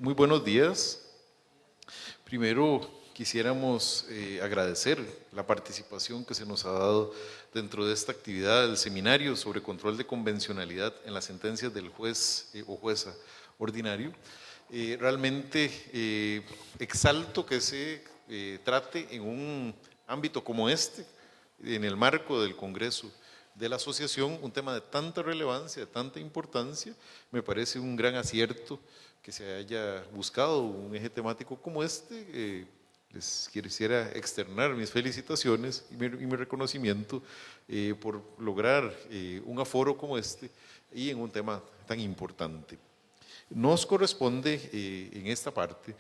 Muy buenos días. Primero quisiéramos agradecer la participación que se nos ha dado dentro de esta actividad del seminario sobre control de convencionalidad en las sentencias del juez o jueza ordinario. Realmente exalto que se trate en un ámbito como este, en el marco del Congreso de la asociación, un tema de tanta relevancia, de tanta importancia. Me parece un gran acierto que se haya buscado un eje temático como este. Les quisiera externar mis felicitaciones y mi reconocimiento por lograr un aforo como este y en un tema tan importante. Nos corresponde en esta parte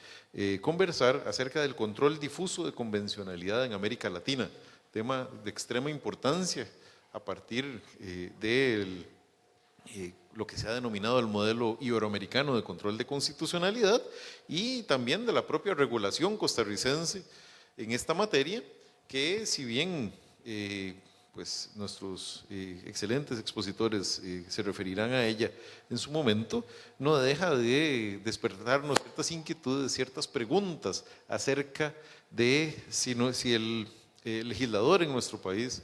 conversar acerca del control difuso de convencionalidad en América Latina, tema de extrema importancia a partir de lo que se ha denominado el modelo iberoamericano de control de constitucionalidad y también de la propia regulación costarricense en esta materia, que si bien pues nuestros excelentes expositores se referirán a ella en su momento, no deja de despertarnos ciertas inquietudes, ciertas preguntas acerca de si el legislador en nuestro país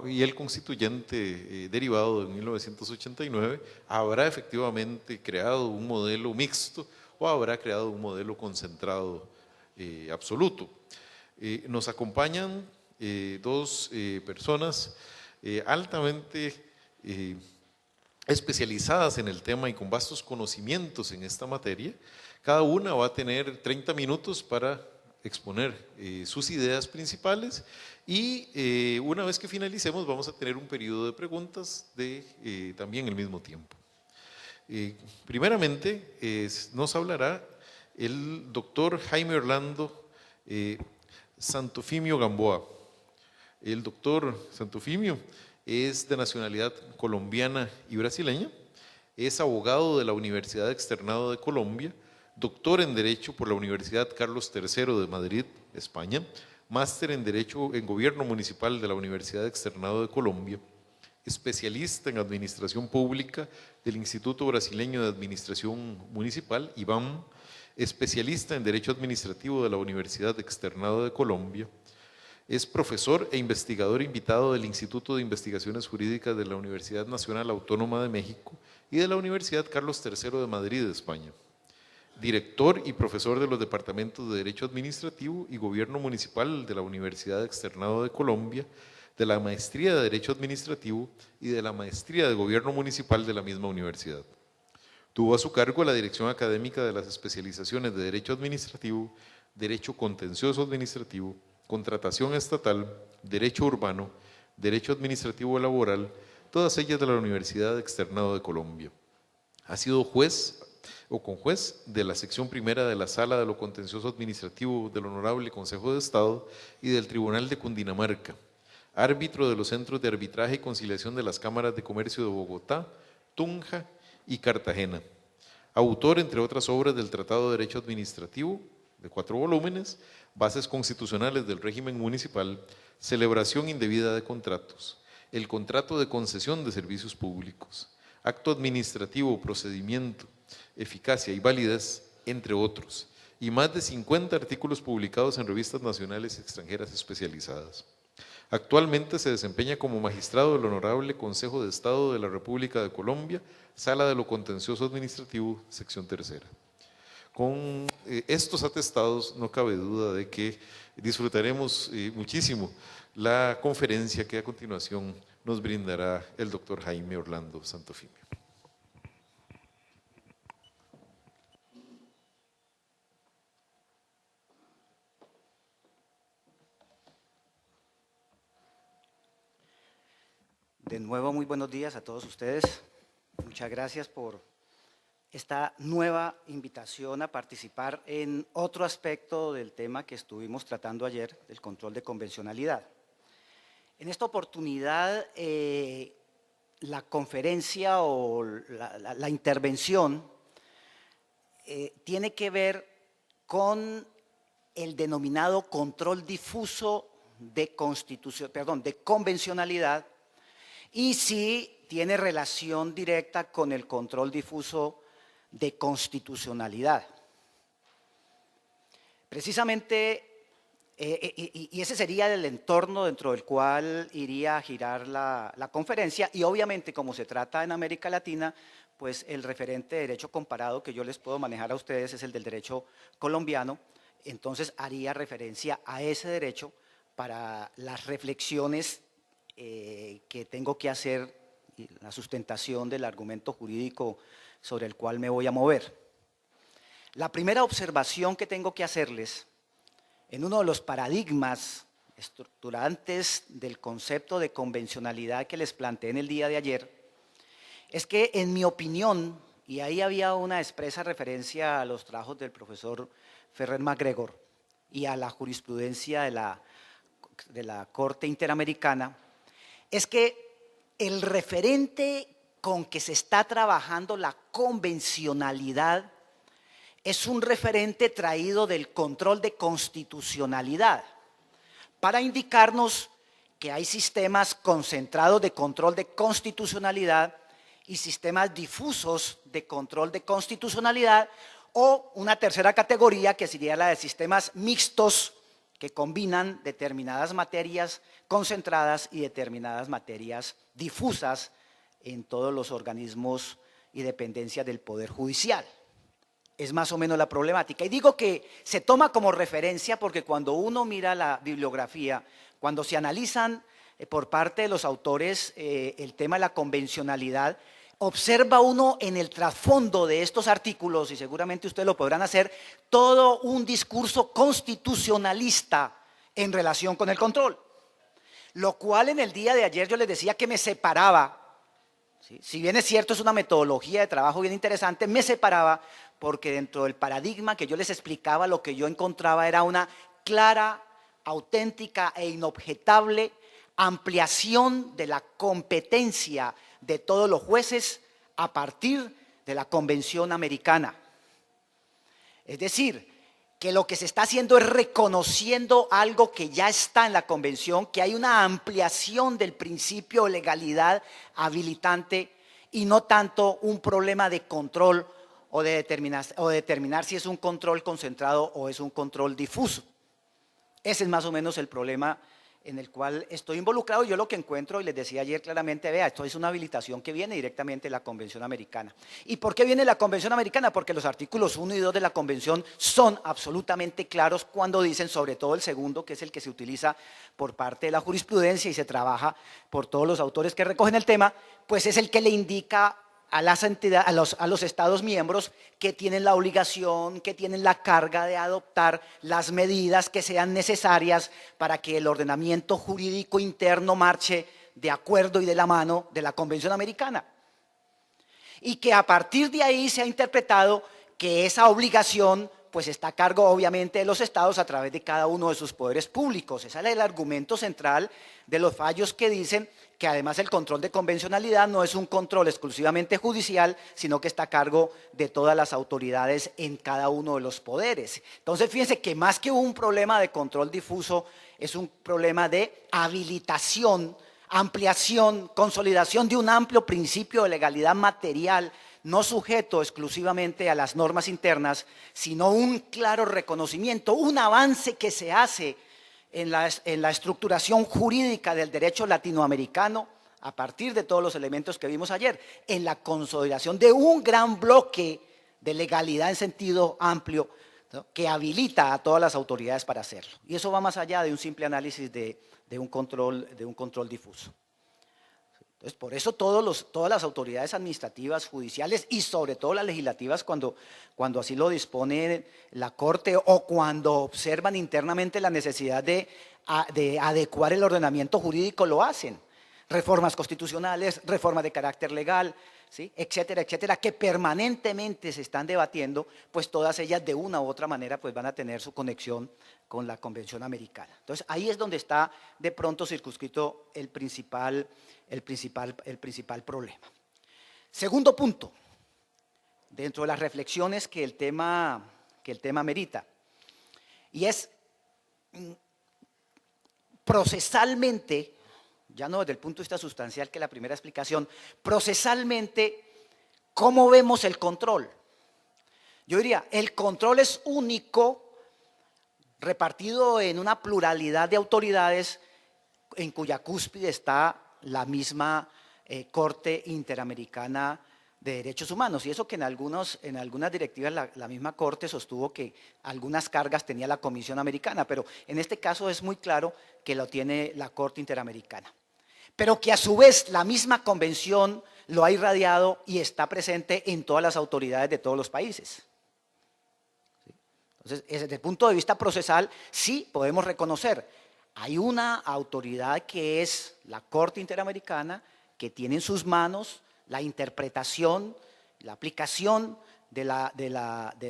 y el constituyente derivado de 1989 habrá efectivamente creado un modelo mixto o habrá creado un modelo concentrado absoluto. Nos acompañan dos personas altamente especializadas en el tema y con vastos conocimientos en esta materia. Cada una va a tener 30 minutos para exponer sus ideas principales y una vez que finalicemos vamos a tener un periodo de preguntas de también el mismo tiempo. Primeramente nos hablará el doctor Jaime Orlando Santofimio Gamboa. El doctor Santofimio es de nacionalidad colombiana y brasileña, es abogado de la Universidad Externado de Colombia, doctor en Derecho por la Universidad Carlos III de Madrid, España, máster en Derecho en Gobierno Municipal de la Universidad Externado de Colombia, especialista en Administración Pública del Instituto Brasileño de Administración Municipal, IBAM, especialista en Derecho Administrativo de la Universidad Externado de Colombia, es profesor e investigador invitado del Instituto de Investigaciones Jurídicas de la Universidad Nacional Autónoma de México y de la Universidad Carlos III de Madrid, España. Director y profesor de los departamentos de Derecho Administrativo y Gobierno Municipal de la Universidad Externado de Colombia, de la Maestría de Derecho Administrativo y de la Maestría de Gobierno Municipal de la misma universidad. Tuvo a su cargo la dirección académica de las especializaciones de Derecho Administrativo, Derecho Contencioso Administrativo, Contratación Estatal, Derecho Urbano, Derecho Administrativo Laboral, todas ellas de la Universidad Externado de Colombia. Ha sido juez o conjuez de la sección primera de la Sala de lo Contencioso Administrativo del Honorable Consejo de Estado y del Tribunal de Cundinamarca, árbitro de los centros de arbitraje y conciliación de las cámaras de comercio de Bogotá, Tunja y Cartagena. Autor, entre otras obras, del Tratado de Derecho Administrativo, de 4 volúmenes, Bases constitucionales del régimen municipal, Celebración indebida de contratos, El contrato de concesión de servicios públicos, Acto administrativo, procedimiento, eficacia y validez, entre otros, y más de 50 artículos publicados en revistas nacionales y extranjeras especializadas. Actualmente se desempeña como magistrado del Honorable Consejo de Estado de la República de Colombia, Sala de lo Contencioso Administrativo, sección tercera. Con estos atestados no cabe duda de que disfrutaremos muchísimo la conferencia que a continuación nos brindará el doctor Jaime Orlando Santofimio. De nuevo, muy buenos días a todos ustedes. Muchas gracias por esta nueva invitación a participar en otro aspecto del tema que estuvimos tratando ayer, del control de convencionalidad. En esta oportunidad, la conferencia o la intervención tiene que ver con el denominado control difuso de convencionalidad, y sí tiene relación directa con el control difuso de constitucionalidad. Precisamente, y ese sería el entorno dentro del cual iría a girar la conferencia, y obviamente como se trata en América Latina, pues el referente de derecho comparado que yo les puedo manejar a ustedes es el del derecho colombiano, entonces haría referencia a ese derecho para las reflexiones que tengo que hacer, y la sustentación del argumento jurídico sobre el cual me voy a mover. La primera observación que tengo que hacerles en uno de los paradigmas estructurantes del concepto de convencionalidad que les planteé en el día de ayer, es que en mi opinión, y ahí había una expresa referencia a los trabajos del profesor Ferrer MacGregor y a la jurisprudencia de la Corte Interamericana, es que el referente con que se está trabajando la convencionalidad es un referente traído del control de constitucionalidad para indicarnos que hay sistemas concentrados de control de constitucionalidad y sistemas difusos de control de constitucionalidad, o una tercera categoría que sería la de sistemas mixtos que combinan determinadas materias concentradas y determinadas materias difusas en todos los organismos y dependencias del Poder Judicial. Es más o menos la problemática. Y digo que se toma como referencia porque cuando uno mira la bibliografía, cuando se analizan por parte de los autores el tema de la convencionalidad, observa uno en el trasfondo de estos artículos, y seguramente ustedes lo podrán hacer, todo un discurso constitucionalista en relación con el control. Lo cual en el día de ayer yo les decía que me separaba. ¿Sí? Si bien es cierto, es una metodología de trabajo bien interesante, me separaba porque dentro del paradigma que yo les explicaba, lo que yo encontraba era una clara, auténtica e inobjetable ampliación de la competencia de todos los jueces a partir de la Convención Americana. Es decir, que lo que se está haciendo es reconociendo algo que ya está en la Convención, que hay una ampliación del principio de legalidad habilitante y no tanto un problema de control o de determinar si es un control concentrado o es un control difuso. Ese es más o menos el problema en el cual estoy involucrado. Yo lo que encuentro, y les decía ayer claramente, vea, esto es una habilitación que viene directamente de la Convención Americana. ¿Y por qué viene la Convención Americana? Porque los artículos 1 y 2 de la Convención son absolutamente claros cuando dicen, sobre todo el segundo, que es el que se utiliza por parte de la jurisprudencia y se trabaja por todos los autores que recogen el tema, pues es el que le indica a las entidades, a los Estados miembros que tienen la obligación, que tienen la carga de adoptar las medidas que sean necesarias para que el ordenamiento jurídico interno marche de acuerdo y de la mano de la Convención Americana. Y que a partir de ahí se ha interpretado que esa obligación pues está a cargo obviamente de los estados a través de cada uno de sus poderes públicos. Ese es el argumento central de los fallos que dicen que además el control de convencionalidad no es un control exclusivamente judicial, sino que está a cargo de todas las autoridades en cada uno de los poderes. Entonces, fíjense que más que un problema de control difuso, es un problema de habilitación, ampliación, consolidación de un amplio principio de legalidad material, no sujeto exclusivamente a las normas internas, sino un claro reconocimiento, un avance que se hace en la estructuración jurídica del derecho latinoamericano a partir de todos los elementos que vimos ayer, en la consolidación de un gran bloque de legalidad en sentido amplio, ¿no?, que habilita a todas las autoridades para hacerlo. Y eso va más allá de un simple análisis de un control difuso. Entonces, por eso todas las autoridades administrativas, judiciales y sobre todo las legislativas, cuando así lo dispone la Corte o cuando observan internamente la necesidad de adecuar el ordenamiento jurídico, lo hacen. Reformas constitucionales, reformas de carácter legal, ¿sí?, etcétera, etcétera, que permanentemente se están debatiendo, pues todas ellas de una u otra manera pues van a tener su conexión con la Convención Americana. Entonces, ahí es donde está de pronto circunscrito el principal problema. Segundo punto, dentro de las reflexiones que el tema merita, y es procesalmente, ya no desde el punto de vista sustancial que la primera explicación, procesalmente, ¿cómo vemos el control? Yo diría, el control es único repartido en una pluralidad de autoridades en cuya cúspide está la misma Corte Interamericana de Derechos Humanos. Y eso que en algunas directivas la misma Corte sostuvo que algunas cargas tenía la Comisión Americana, pero en este caso es muy claro que lo tiene la Corte Interamericana. Pero que a su vez la misma convención lo ha irradiado y está presente en todas las autoridades de todos los países. Entonces, desde el punto de vista procesal, sí podemos reconocer, hay una autoridad que es la Corte Interamericana, que tiene en sus manos la interpretación, la aplicación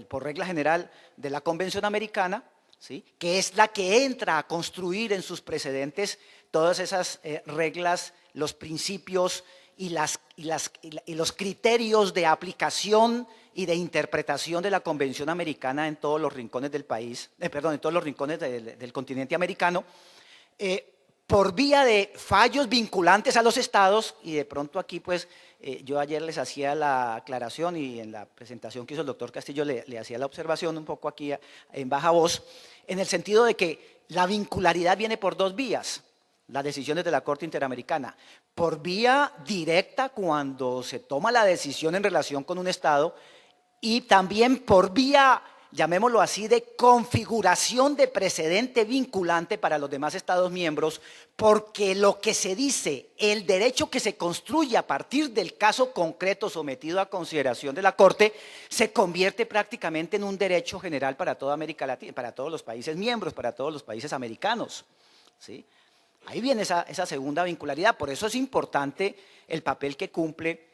por regla general de la Convención Americana, ¿sí? Que es la que entra a construir en sus precedentes todas esas reglas, los principios y los criterios de aplicación y de interpretación de la Convención Americana en todos los rincones del país, en todos los rincones del continente americano, por vía de fallos vinculantes a los estados. Y de pronto aquí pues yo ayer les hacía la aclaración y en la presentación que hizo el doctor Castillo le hacía la observación un poco aquí en baja voz, en el sentido de que la vincularidad viene por dos vías, las decisiones de la Corte Interamericana, por vía directa cuando se toma la decisión en relación con un estado, y también por vía, llamémoslo así, de configuración de precedente vinculante para los demás estados miembros, porque lo que se dice, el derecho que se construye a partir del caso concreto sometido a consideración de la Corte, se convierte prácticamente en un derecho general para toda América Latina, para todos los países miembros, para todos los países americanos, ¿sí? Ahí viene esa segunda vincularidad. Por eso es importante el papel que cumple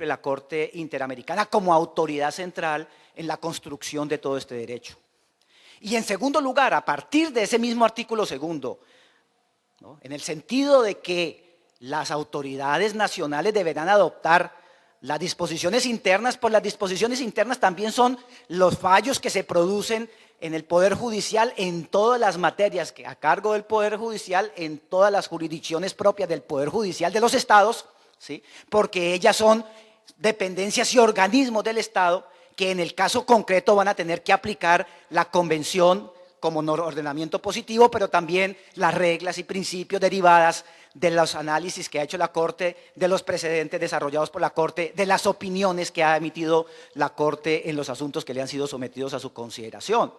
la Corte Interamericana como autoridad central en la construcción de todo este derecho. Y en segundo lugar, a partir de ese mismo artículo segundo, ¿no?, en el sentido de que las autoridades nacionales deberán adoptar las disposiciones internas, pues las disposiciones internas también son los fallos que se producen en el Poder Judicial en todas las materias que a cargo del Poder Judicial, en todas las jurisdicciones propias del Poder Judicial de los estados, ¿sí? Porque ellas son dependencias y organismos del Estado que en el caso concreto van a tener que aplicar la Convención como ordenamiento positivo, pero también las reglas y principios derivadas de los análisis que ha hecho la Corte, de los precedentes desarrollados por la Corte, de las opiniones que ha emitido la Corte en los asuntos que le han sido sometidos a su consideración.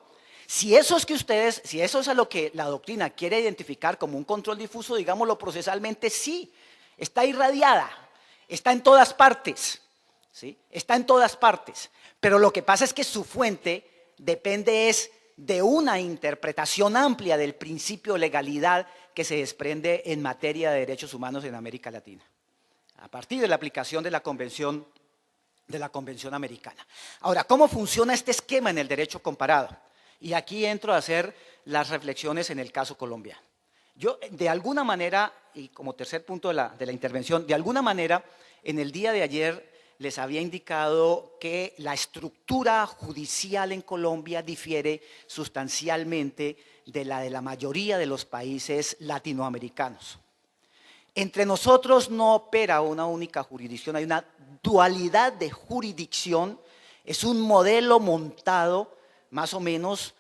Si eso es a lo que la doctrina quiere identificar como un control difuso, digámoslo procesalmente, sí, está irradiada, está en todas partes, ¿sí? Está en todas partes, pero lo que pasa es que su fuente depende de una interpretación amplia del principio de legalidad que se desprende en materia de derechos humanos en América Latina, a partir de la aplicación de la Convención Americana. Ahora, ¿cómo funciona este esquema en el derecho comparado? Y aquí entro a hacer las reflexiones en el caso colombiano. Yo, de alguna manera, y como tercer punto de la intervención, de alguna manera, en el día de ayer les había indicado que la estructura judicial en Colombia difiere sustancialmente de la mayoría de los países latinoamericanos. Entre nosotros no opera una única jurisdicción, hay una dualidad de jurisdicción, es un modelo montado más o menos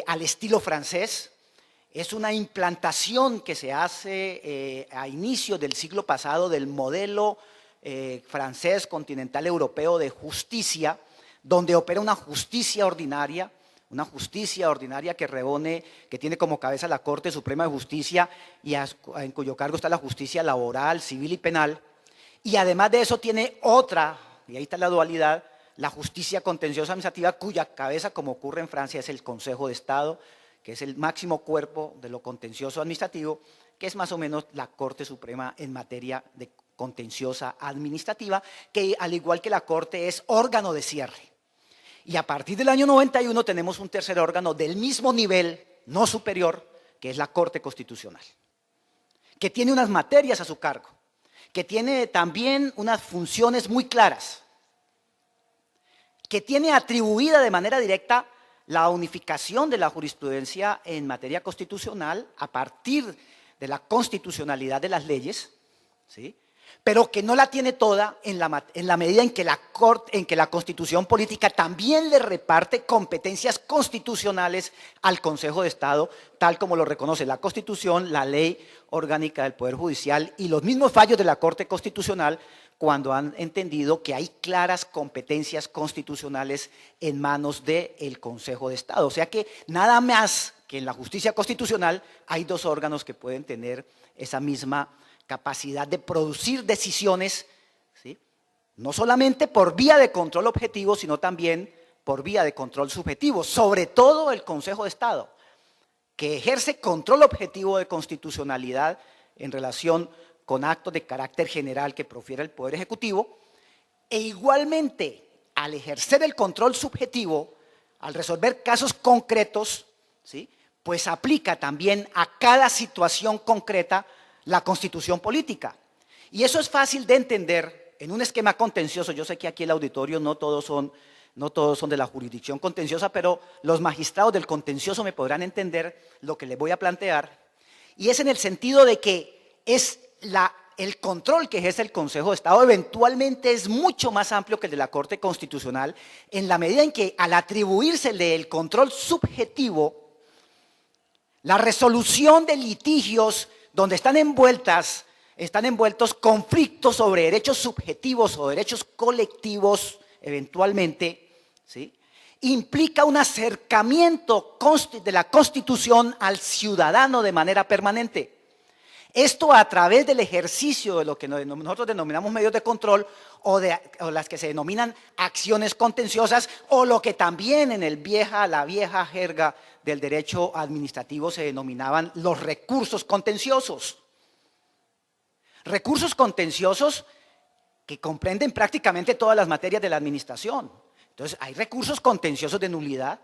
al estilo francés. Es una implantación que se hace a inicios del siglo pasado del modelo francés continental europeo de justicia, donde opera una justicia ordinaria que tiene como cabeza la Corte Suprema de Justicia y en cuyo cargo está la justicia laboral, civil y penal. Y además de eso tiene otra, y ahí está la dualidad, la justicia contenciosa administrativa, cuya cabeza, como ocurre en Francia, es el Consejo de Estado, que es el máximo cuerpo de lo contencioso administrativo, que es más o menos la Corte Suprema en materia de contenciosa administrativa, que al igual que la Corte es órgano de cierre. Y a partir del año 91 tenemos un tercer órgano del mismo nivel, no superior, que es la Corte Constitucional, que tiene unas materias a su cargo, que tiene también unas funciones muy claras, que tiene atribuida de manera directa la unificación de la jurisprudencia en materia constitucional a partir de la constitucionalidad de las leyes, ¿sí? pero que no la tiene toda en la medida en que la Constitución Política también le reparte competencias constitucionales al Consejo de Estado, tal como lo reconoce la Constitución, la Ley Orgánica del Poder Judicial y los mismos fallos de la Corte Constitucional, cuando han entendido que hay claras competencias constitucionales en manos del Consejo de Estado. O sea que nada más que en la justicia constitucional hay dos órganos que pueden tener esa misma capacidad de producir decisiones, ¿sí?, no solamente por vía de control objetivo, sino también por vía de control subjetivo, sobre todo el Consejo de Estado, que ejerce control objetivo de constitucionalidad en relación con actos de carácter general que profiere el Poder Ejecutivo, e igualmente al ejercer el control subjetivo, al resolver casos concretos, ¿sí?, pues aplica también a cada situación concreta la Constitución Política. Y eso es fácil de entender en un esquema contencioso. Yo sé que aquí el auditorio no todos son de la jurisdicción contenciosa, pero los magistrados del contencioso me podrán entender lo que les voy a plantear. Y es en el sentido de que es el control que ejerce el Consejo de Estado eventualmente es mucho más amplio que el de la Corte Constitucional, en la medida en que al atribuírsele el control subjetivo, la resolución de litigios donde están envueltos conflictos sobre derechos subjetivos o derechos colectivos, eventualmente, ¿sí?, implica un acercamiento de la Constitución al ciudadano de manera permanente. Esto a través del ejercicio de lo que nosotros denominamos medios de control o las que se denominan acciones contenciosas, o lo que también en la vieja jerga del derecho administrativo se denominaban los recursos contenciosos. Recursos contenciosos que comprenden prácticamente todas las materias de la administración. Entonces, hay recursos contenciosos de nulidad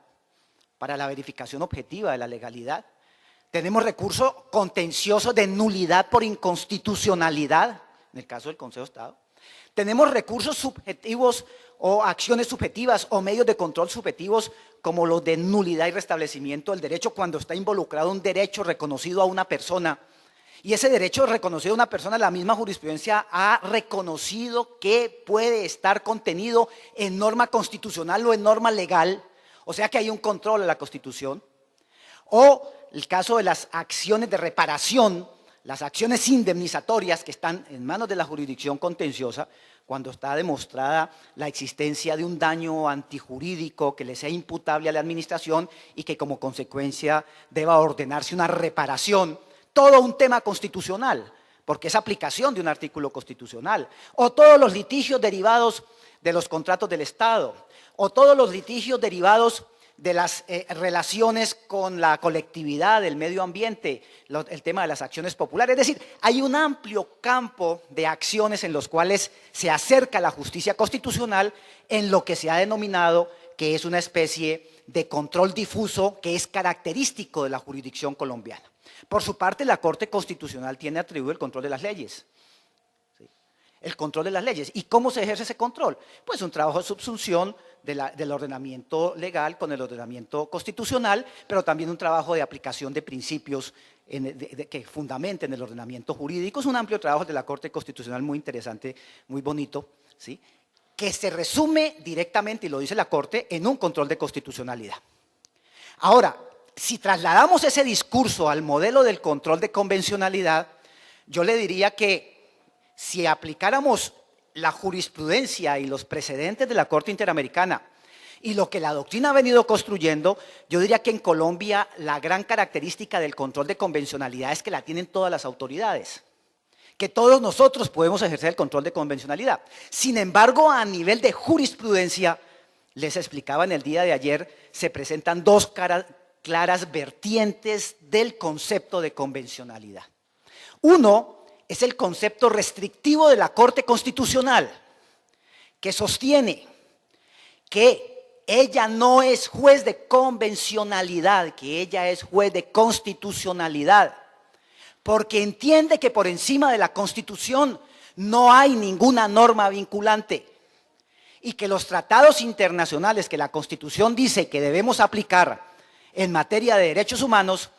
para la verificación objetiva de la legalidad. Tenemos recursos contenciosos de nulidad por inconstitucionalidad, en el caso del Consejo de Estado. Tenemos recursos subjetivos o acciones subjetivas o medios de control subjetivos como los de nulidad y restablecimiento del derecho cuando está involucrado un derecho reconocido a una persona. Y ese derecho reconocido a una persona, la misma jurisprudencia ha reconocido que puede estar contenido en norma constitucional o en norma legal, o sea que hay un control a la Constitución. O el caso de las acciones de reparación, las acciones indemnizatorias que están en manos de la jurisdicción contenciosa, cuando está demostrada la existencia de un daño antijurídico que le sea imputable a la administración y que como consecuencia deba ordenarse una reparación. Todo un tema constitucional, porque es aplicación de un artículo constitucional. O todos los litigios derivados de los contratos del Estado, o todos los litigios derivados de las relaciones con la colectividad, del medio ambiente, el tema de las acciones populares. Es decir, hay un amplio campo de acciones en los cuales se acerca la justicia constitucional en lo que se ha denominado que es una especie de control difuso que es característico de la jurisdicción colombiana. Por su parte, la Corte Constitucional tiene atribuido el control de las leyes. ¿Sí? El control de las leyes. ¿Y cómo se ejerce ese control? Pues un trabajo de subsunción del ordenamiento legal con el ordenamiento constitucional, pero también un trabajo de aplicación de principios que fundamenten el ordenamiento jurídico. Es un amplio trabajo de la Corte Constitucional muy interesante, muy bonito, ¿sí?, que se resume directamente, y lo dice la Corte, en un control de constitucionalidad. Ahora, si trasladamos ese discurso al modelo del control de convencionalidad, yo le diría que si aplicáramos la jurisprudencia y los precedentes de la Corte Interamericana y lo que la doctrina ha venido construyendo, yo diría que en Colombia la gran característica del control de convencionalidad es que la tienen todas las autoridades, que todos nosotros podemos ejercer el control de convencionalidad. Sin embargo, a nivel de jurisprudencia, les explicaba en el día de ayer, se presentan dos claras vertientes del concepto de convencionalidad. Uno es el concepto restrictivo de la Corte Constitucional, que sostiene que ella no es juez de convencionalidad, que ella es juez de constitucionalidad, porque entiende que por encima de la Constitución no hay ninguna norma vinculante y que los tratados internacionales que la Constitución dice que debemos aplicar en materia de derechos humanos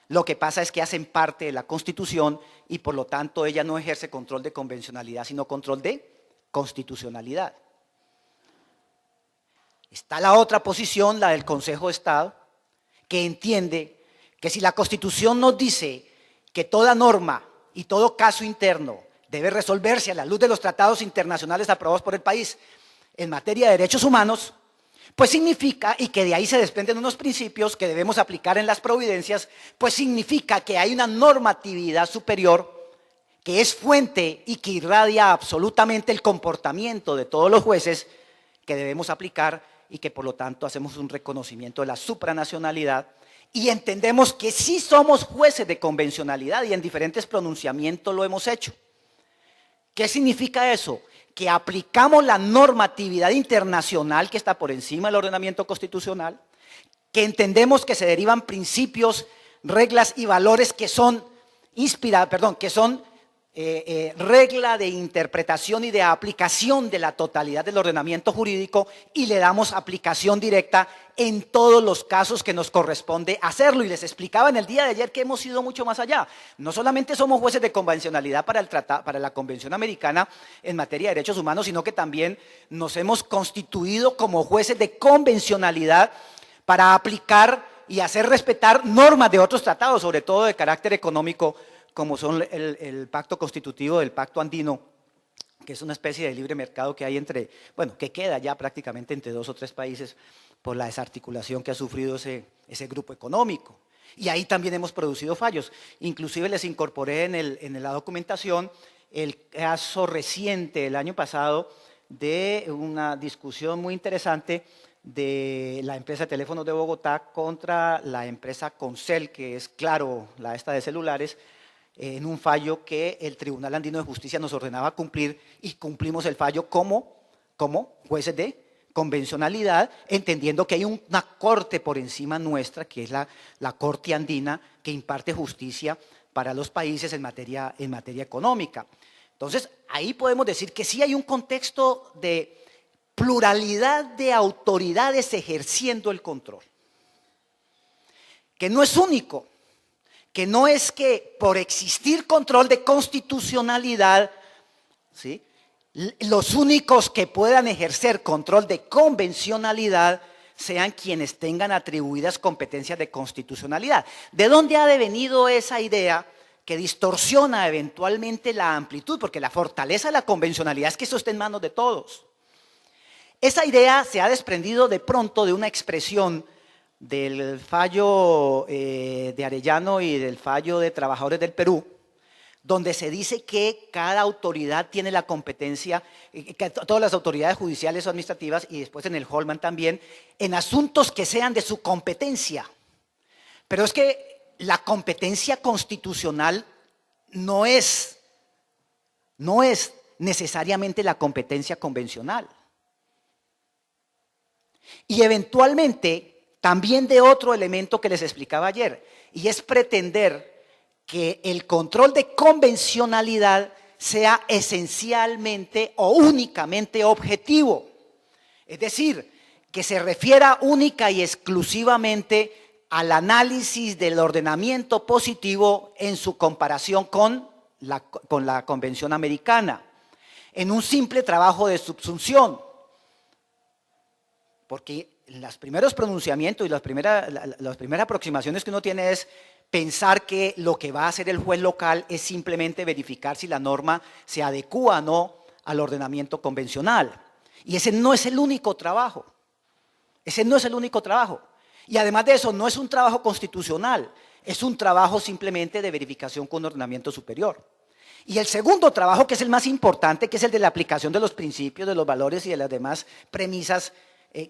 Lo que pasa es que hacen parte de la Constitución y por lo tanto ella no ejerce control de convencionalidad, sino control de constitucionalidad. Está la otra posición, la del Consejo de Estado, que entiende que si la Constitución nos dice que toda norma y todo caso interno debe resolverse a la luz de los tratados internacionales aprobados por el país en materia de derechos humanos, pues significa, y que de ahí se desprenden unos principios que debemos aplicar en las providencias, pues significa que hay una normatividad superior que es fuente y que irradia absolutamente el comportamiento de todos los jueces que debemos aplicar y que por lo tanto hacemos un reconocimiento de la supranacionalidad y entendemos que sí somos jueces de convencionalidad y en diferentes pronunciamientos lo hemos hecho. ¿Qué significa eso? Que aplicamos la normatividad internacional que está por encima del ordenamiento constitucional, que entendemos que se derivan principios, reglas y valores que son regla de interpretación y de aplicación de la totalidad del ordenamiento jurídico y le damos aplicación directa en todos los casos que nos corresponde hacerlo. Y les explicaba en el día de ayer que hemos ido mucho más allá. No solamente somos jueces de convencionalidad para la Convención Americana en materia de derechos humanos, sino que también nos hemos constituido como jueces de convencionalidad para aplicar y hacer respetar normas de otros tratados, sobre todo de carácter económico, como son el pacto constitutivo del Pacto Andino, que es una especie de libre mercado que hay que queda ya prácticamente entre 2 o 3 países por la desarticulación que ha sufrido ese grupo económico. Y ahí también hemos producido fallos. Inclusive les incorporé en la documentación el caso reciente, el año pasado, de una discusión muy interesante de la empresa de teléfonos de Bogotá contra la empresa Concel, que es Claro, la esta de celulares, en un fallo que el Tribunal Andino de Justicia nos ordenaba cumplir y cumplimos el fallo como jueces de convencionalidad, entendiendo que hay una corte por encima nuestra, que es la Corte Andina, que imparte justicia para los países en materia económica. Entonces, ahí podemos decir que sí hay un contexto de pluralidad de autoridades ejerciendo el control, que no es único, que no es que por existir control de constitucionalidad, ¿sí?, los únicos que puedan ejercer control de convencionalidad sean quienes tengan atribuidas competencias de constitucionalidad. ¿De dónde ha devenido esa idea que distorsiona eventualmente la amplitud? Porque la fortaleza de la convencionalidad es que eso está en manos de todos. Esa idea se ha desprendido de pronto de una expresión del fallo de Arellano y del fallo de Trabajadores del Perú, donde se dice que cada autoridad tiene la competencia, que todas las autoridades judiciales o administrativas, y después en el Holman también, en asuntos que sean de su competencia. Pero es que la competencia constitucional no es necesariamente la competencia convencional. Y eventualmente también de otro elemento que les explicaba ayer, y es pretender que el control de convencionalidad sea esencialmente o únicamente objetivo. Es decir, que se refiera única y exclusivamente al análisis del ordenamiento positivo en su comparación con la Convención Americana, en un simple trabajo de subsunción. Porque los primeros pronunciamientos y las primeras aproximaciones que uno tiene es pensar que lo que va a hacer el juez local es simplemente verificar si la norma se adecúa o no al ordenamiento convencional. Y ese no es el único trabajo. Ese no es el único trabajo. Y además de eso, no es un trabajo constitucional, es un trabajo simplemente de verificación con un ordenamiento superior. Y el segundo trabajo, que es el más importante, que es el de la aplicación de los principios, de los valores y de las demás premisas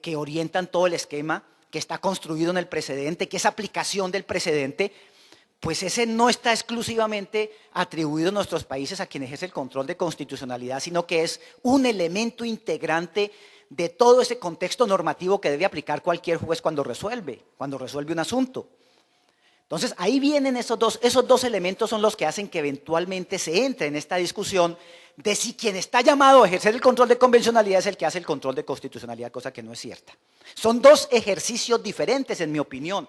que orientan todo el esquema que está construido en el precedente, que es aplicación del precedente, pues ese no está exclusivamente atribuido en nuestros países a quien ejerce el control de constitucionalidad, sino que es un elemento integrante de todo ese contexto normativo que debe aplicar cualquier juez cuando resuelve un asunto. Entonces, ahí vienen esos dos elementos son los que hacen que eventualmente se entre en esta discusión de si quien está llamado a ejercer el control de convencionalidad es el que hace el control de constitucionalidad, cosa que no es cierta. Son dos ejercicios diferentes, en mi opinión.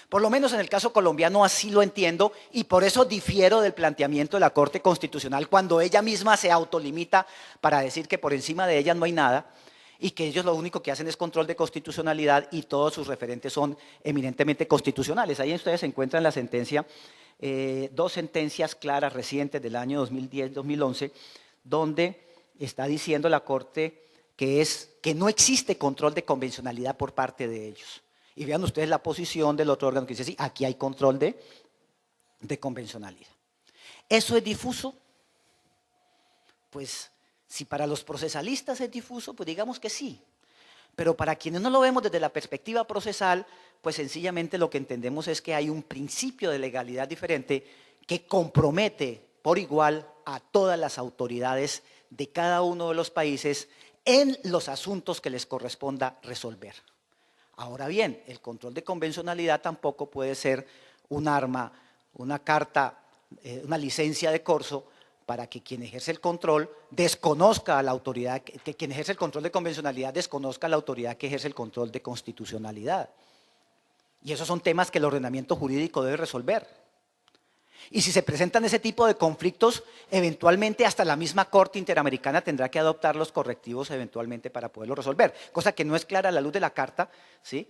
Por lo menos en el caso colombiano así lo entiendo y por eso difiero del planteamiento de la Corte Constitucional cuando ella misma se autolimita para decir que por encima de ella no hay nada y que ellos lo único que hacen es control de constitucionalidad y todos sus referentes son eminentemente constitucionales. Ahí ustedes encuentran la sentencia, dos sentencias claras recientes del año 2010-2011, donde está diciendo la Corte que no existe control de convencionalidad por parte de ellos. Y vean ustedes la posición del otro órgano que dice, sí, aquí hay control de convencionalidad. ¿Eso es difuso? Pues si para los procesalistas es difuso, pues digamos que sí. Pero para quienes no lo vemos desde la perspectiva procesal, pues sencillamente lo que entendemos es que hay un principio de legalidad diferente que compromete por igual a todas las autoridades de cada uno de los países en los asuntos que les corresponda resolver. Ahora bien, el control de convencionalidad tampoco puede ser un arma, una carta, una licencia de corso para que quien ejerce el control desconozca a la autoridad, que quien ejerce el control de convencionalidad desconozca a la autoridad que ejerce el control de constitucionalidad. Y esos son temas que el ordenamiento jurídico debe resolver. Y si se presentan ese tipo de conflictos, eventualmente hasta la misma Corte Interamericana tendrá que adoptar los correctivos eventualmente para poderlo resolver, cosa que no es clara a la luz de la Carta, ¿sí?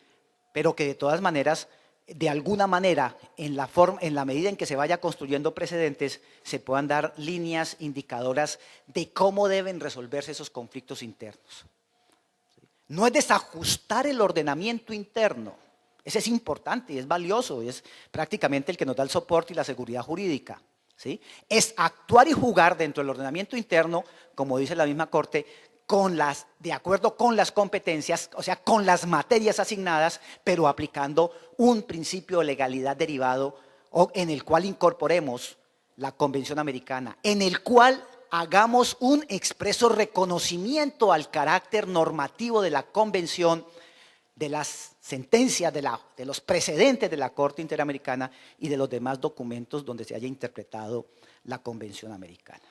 Pero que de todas maneras, de alguna manera, en la medida en que se vaya construyendo precedentes, se puedan dar líneas indicadoras de cómo deben resolverse esos conflictos internos. No es desajustar el ordenamiento interno. Ese es importante y es valioso, y es prácticamente el que nos da el soporte y la seguridad jurídica, ¿sí? Es actuar y jugar dentro del ordenamiento interno, como dice la misma Corte, de acuerdo con las competencias, o sea, con las materias asignadas, pero aplicando un principio de legalidad derivado en el cual incorporemos la Convención Americana, en el cual hagamos un expreso reconocimiento al carácter normativo de la Convención, de las sentencias, de los precedentes de la Corte Interamericana y de los demás documentos donde se haya interpretado la Convención Americana.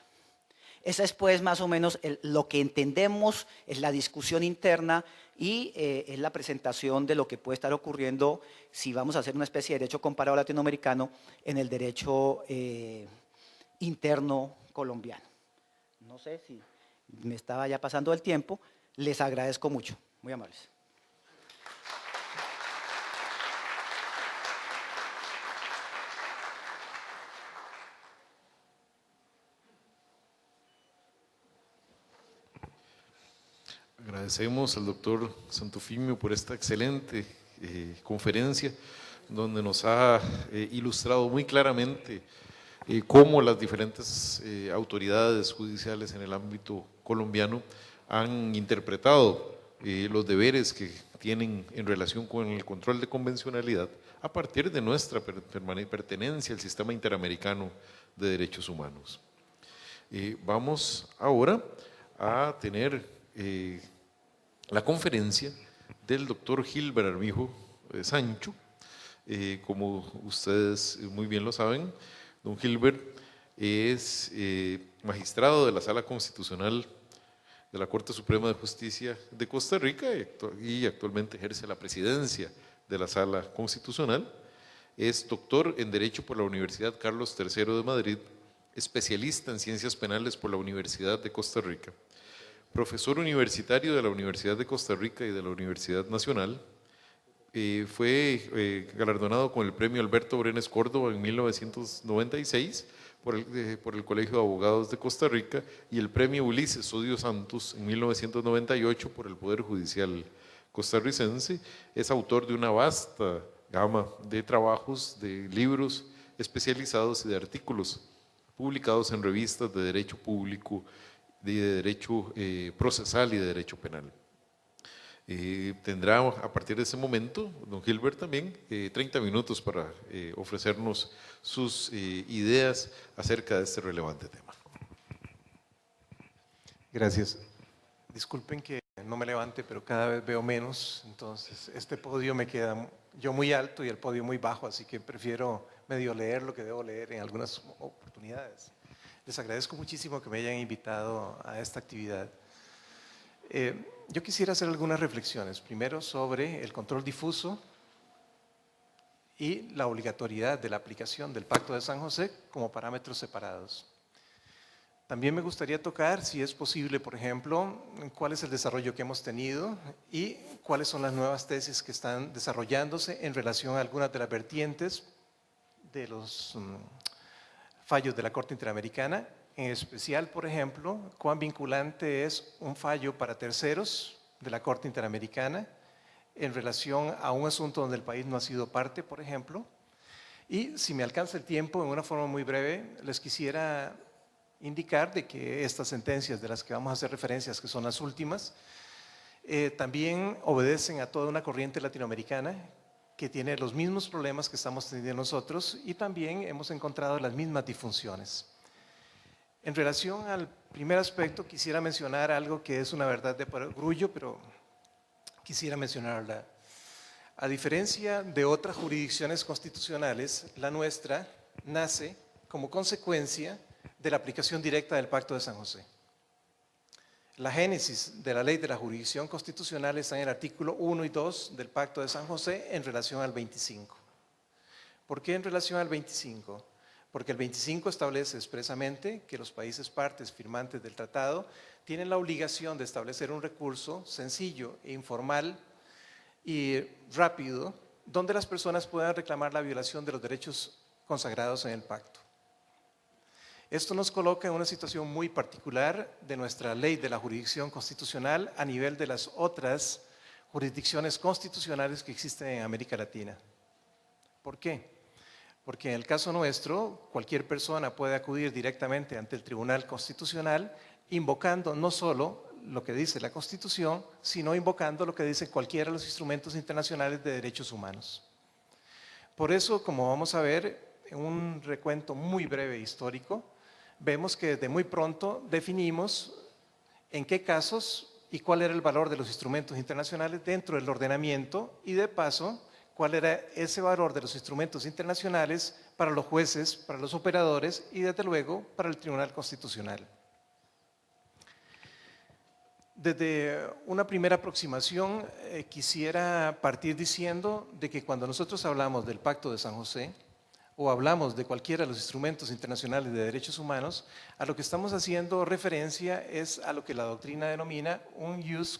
Esa es pues más o menos lo que entendemos, es la discusión interna y es la presentación de lo que puede estar ocurriendo si vamos a hacer una especie de derecho comparado latinoamericano en el derecho interno colombiano. No sé si me estaba ya pasando el tiempo, les agradezco mucho, muy amables. Agradecemos al doctor Santofimio por esta excelente conferencia, donde nos ha ilustrado muy claramente cómo las diferentes autoridades judiciales en el ámbito colombiano han interpretado los deberes que tienen en relación con el control de convencionalidad a partir de nuestra pertenencia al sistema interamericano de derechos humanos. Vamos ahora a tener la conferencia del doctor Gilbert Armijo Sancho. Como ustedes muy bien lo saben, don Gilbert es magistrado de la Sala Constitucional de la Corte Suprema de Justicia de Costa Rica y actualmente ejerce la presidencia de la Sala Constitucional. Es doctor en Derecho por la Universidad Carlos III de Madrid, especialista en Ciencias Penales por la Universidad de Costa Rica, profesor universitario de la Universidad de Costa Rica y de la Universidad Nacional. Fue galardonado con el premio Alberto Brenes Córdoba en 1996 por el Colegio de Abogados de Costa Rica y el premio Ulises Odio Santos en 1998 por el Poder Judicial costarricense. Es autor de una vasta gama de trabajos, de libros especializados y de artículos publicados en revistas de derecho público, de derecho procesal y de derecho penal. Tendrá a partir de ese momento, don Gilbert también, 30 minutos para ofrecernos sus ideas acerca de este relevante tema. Gracias. Disculpen que no me levante, pero cada vez veo menos, entonces este podio me queda yo muy alto y el podio muy bajo, así que prefiero medio leer lo que debo leer en algunas oportunidades. Les agradezco muchísimo que me hayan invitado a esta actividad. Yo quisiera hacer algunas reflexiones, primero sobre el control difuso y la obligatoriedad de la aplicación del Pacto de San José como parámetros separados. También me gustaría tocar, si es posible, por ejemplo, cuál es el desarrollo que hemos tenido y cuáles son las nuevas tesis que están desarrollándose en relación a algunas de las vertientes de los fallos de la Corte Interamericana, en especial, por ejemplo, cuán vinculante es un fallo para terceros de la Corte Interamericana en relación a un asunto donde el país no ha sido parte, por ejemplo. Y si me alcanza el tiempo, en una forma muy breve, les quisiera indicar de que estas sentencias de las que vamos a hacer referencias, que son las últimas, también obedecen a toda una corriente latinoamericana que tiene los mismos problemas que estamos teniendo nosotros y también hemos encontrado las mismas disfunciones. En relación al primer aspecto, quisiera mencionar algo que es una verdad de perogrullo, pero quisiera mencionarla. A diferencia de otras jurisdicciones constitucionales, la nuestra nace como consecuencia de la aplicación directa del Pacto de San José. La génesis de la ley de la jurisdicción constitucional está en el artículo 1 y 2 del Pacto de San José en relación al 25. ¿Por qué en relación al 25? Porque el 25 establece expresamente que los países partes firmantes del tratado tienen la obligación de establecer un recurso sencillo e informal y rápido donde las personas puedan reclamar la violación de los derechos consagrados en el pacto. Esto nos coloca en una situación muy particular de nuestra ley de la jurisdicción constitucional a nivel de las otras jurisdicciones constitucionales que existen en América Latina. ¿Por qué? Porque en el caso nuestro, cualquier persona puede acudir directamente ante el Tribunal Constitucional invocando no solo lo que dice la Constitución, sino invocando lo que dice cualquiera de los instrumentos internacionales de derechos humanos. Por eso, como vamos a ver en un recuento muy breve histórico, vemos que desde muy pronto definimos en qué casos y cuál era el valor de los instrumentos internacionales dentro del ordenamiento y de paso, cuál era ese valor de los instrumentos internacionales para los jueces, para los operadores y desde luego para el Tribunal Constitucional. Desde una primera aproximación quisiera partir diciendo de que cuando nosotros hablamos del Pacto de San José o hablamos de cualquiera de los instrumentos internacionales de derechos humanos, a lo que estamos haciendo referencia es a lo que la doctrina denomina un jus,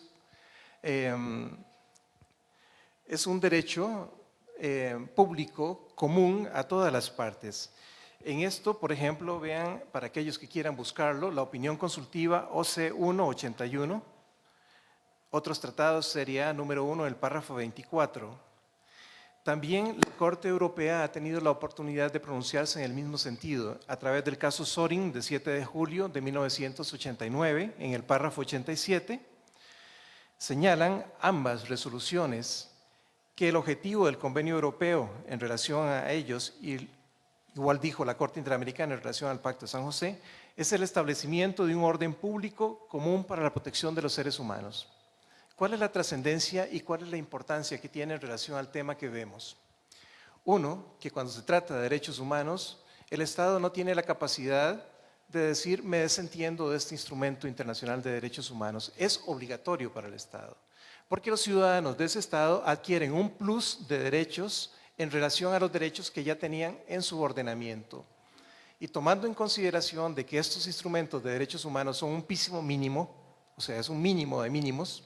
es un derecho público común a todas las partes. En esto, por ejemplo, vean, para aquellos que quieran buscarlo, la opinión consultiva OC 181, otros tratados sería número 1 del párrafo 24. También la Corte Europea ha tenido la oportunidad de pronunciarse en el mismo sentido, a través del caso Sorin de 7 de julio de 1989, en el párrafo 87, señalan ambas resoluciones que el objetivo del Convenio Europeo en relación a ellos, y igual dijo la Corte Interamericana en relación al Pacto de San José, es el establecimiento de un orden público común para la protección de los seres humanos. ¿Cuál es la trascendencia y cuál es la importancia que tiene en relación al tema que vemos? Uno, que cuando se trata de derechos humanos, el Estado no tiene la capacidad de decir me desentiendo de este instrumento internacional de derechos humanos. Es obligatorio para el Estado, porque los ciudadanos de ese Estado adquieren un plus de derechos en relación a los derechos que ya tenían en su ordenamiento. Y tomando en consideración de que estos instrumentos de derechos humanos son un piso mínimo, o sea, es un mínimo de mínimos,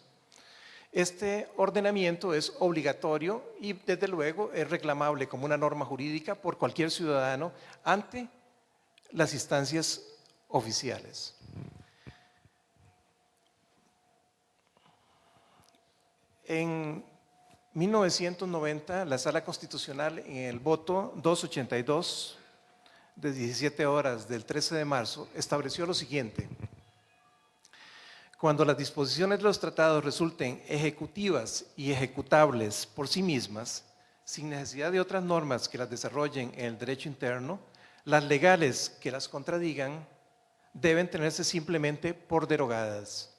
este ordenamiento es obligatorio y desde luego es reclamable como una norma jurídica por cualquier ciudadano ante las instancias oficiales. En 1990, la Sala Constitucional, en el voto 282 de 17 horas del 13 de marzo, estableció lo siguiente: cuando las disposiciones de los tratados resulten ejecutivas y ejecutables por sí mismas, sin necesidad de otras normas que las desarrollen en el derecho interno, las legales que las contradigan deben tenerse simplemente por derogadas,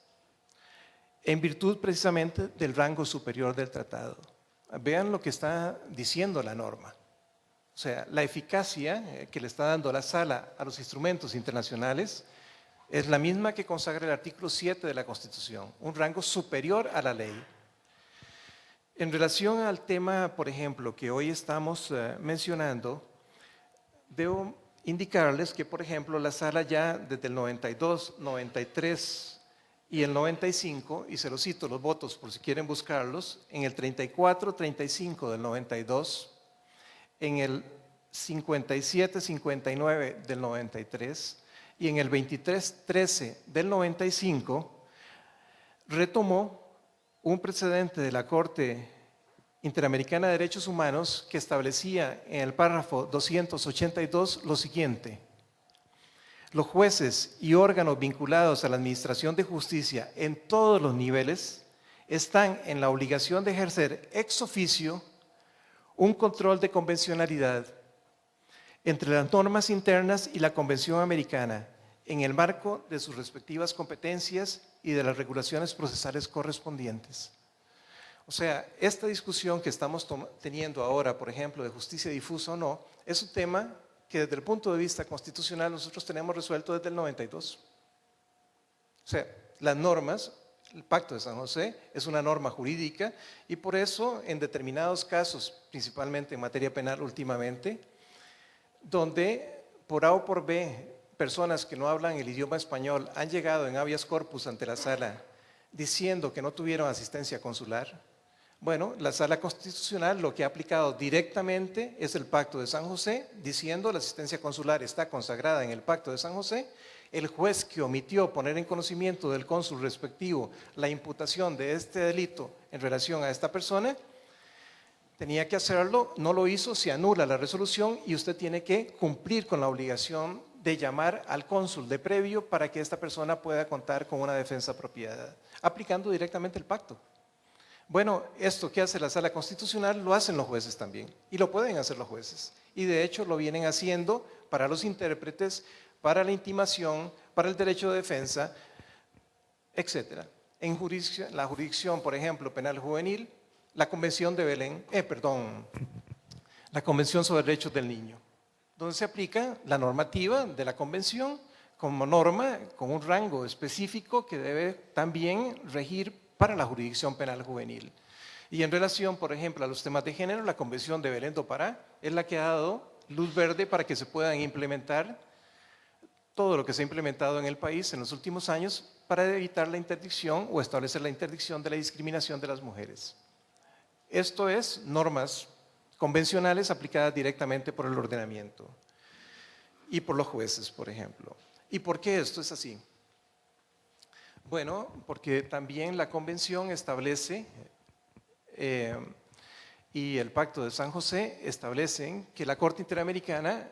en virtud precisamente del rango superior del tratado. Vean lo que está diciendo la norma. O sea, la eficacia que le está dando la Sala a los instrumentos internacionales es la misma que consagra el artículo 7 de la Constitución, un rango superior a la ley. En relación al tema, por ejemplo, que hoy estamos mencionando, debo indicarles que, por ejemplo, la sala ya desde el 92, 93 y el 95, y se los cito los votos por si quieren buscarlos, en el 34, 35 del 92, en el 57, 59 del 93 y en el 23, 13 del 95, retomó un precedente de la Corte Interamericana de Derechos Humanos que establecía en el párrafo 282 lo siguiente: los jueces y órganos vinculados a la administración de justicia en todos los niveles están en la obligación de ejercer ex oficio un control de convencionalidad entre las normas internas y la Convención Americana en el marco de sus respectivas competencias y de las regulaciones procesales correspondientes. O sea, esta discusión que estamos teniendo ahora, por ejemplo, de justicia difusa o no, es un tema que desde el punto de vista constitucional nosotros tenemos resuelto desde el 92. O sea, las normas, el Pacto de San José es una norma jurídica y por eso en determinados casos, principalmente en materia penal últimamente, donde por A o por B personas que no hablan el idioma español han llegado en habeas corpus ante la sala diciendo que no tuvieron asistencia consular, bueno, la Sala Constitucional lo que ha aplicado directamente es el Pacto de San José, diciendo la asistencia consular está consagrada en el Pacto de San José. El juez que omitió poner en conocimiento del cónsul respectivo la imputación de este delito en relación a esta persona, tenía que hacerlo, no lo hizo, se anula la resolución y usted tiene que cumplir con la obligación de llamar al cónsul de previo para que esta persona pueda contar con una defensa apropiada, aplicando directamente el pacto. Bueno, esto que hace la Sala Constitucional lo hacen los jueces también y lo pueden hacer los jueces y de hecho lo vienen haciendo para los intérpretes, para la intimación, para el derecho de defensa, etc. En la jurisdicción, por ejemplo, penal juvenil, la Convención de Belén, la Convención sobre Derechos del Niño, donde se aplica la normativa de la Convención como norma con un rango específico que debe también regir para la jurisdicción penal juvenil. Y en relación, por ejemplo, a los temas de género, la Convención de Belén do Pará es la que ha dado luz verde para que se puedan implementar todo lo que se ha implementado en el país en los últimos años para evitar la interdicción o establecer la interdicción de la discriminación de las mujeres. Esto es normas convencionales aplicadas directamente por el ordenamiento y por los jueces, por ejemplo. ¿Y por qué esto es así? Bueno, porque también la Convención establece y el Pacto de San José establecen que la Corte Interamericana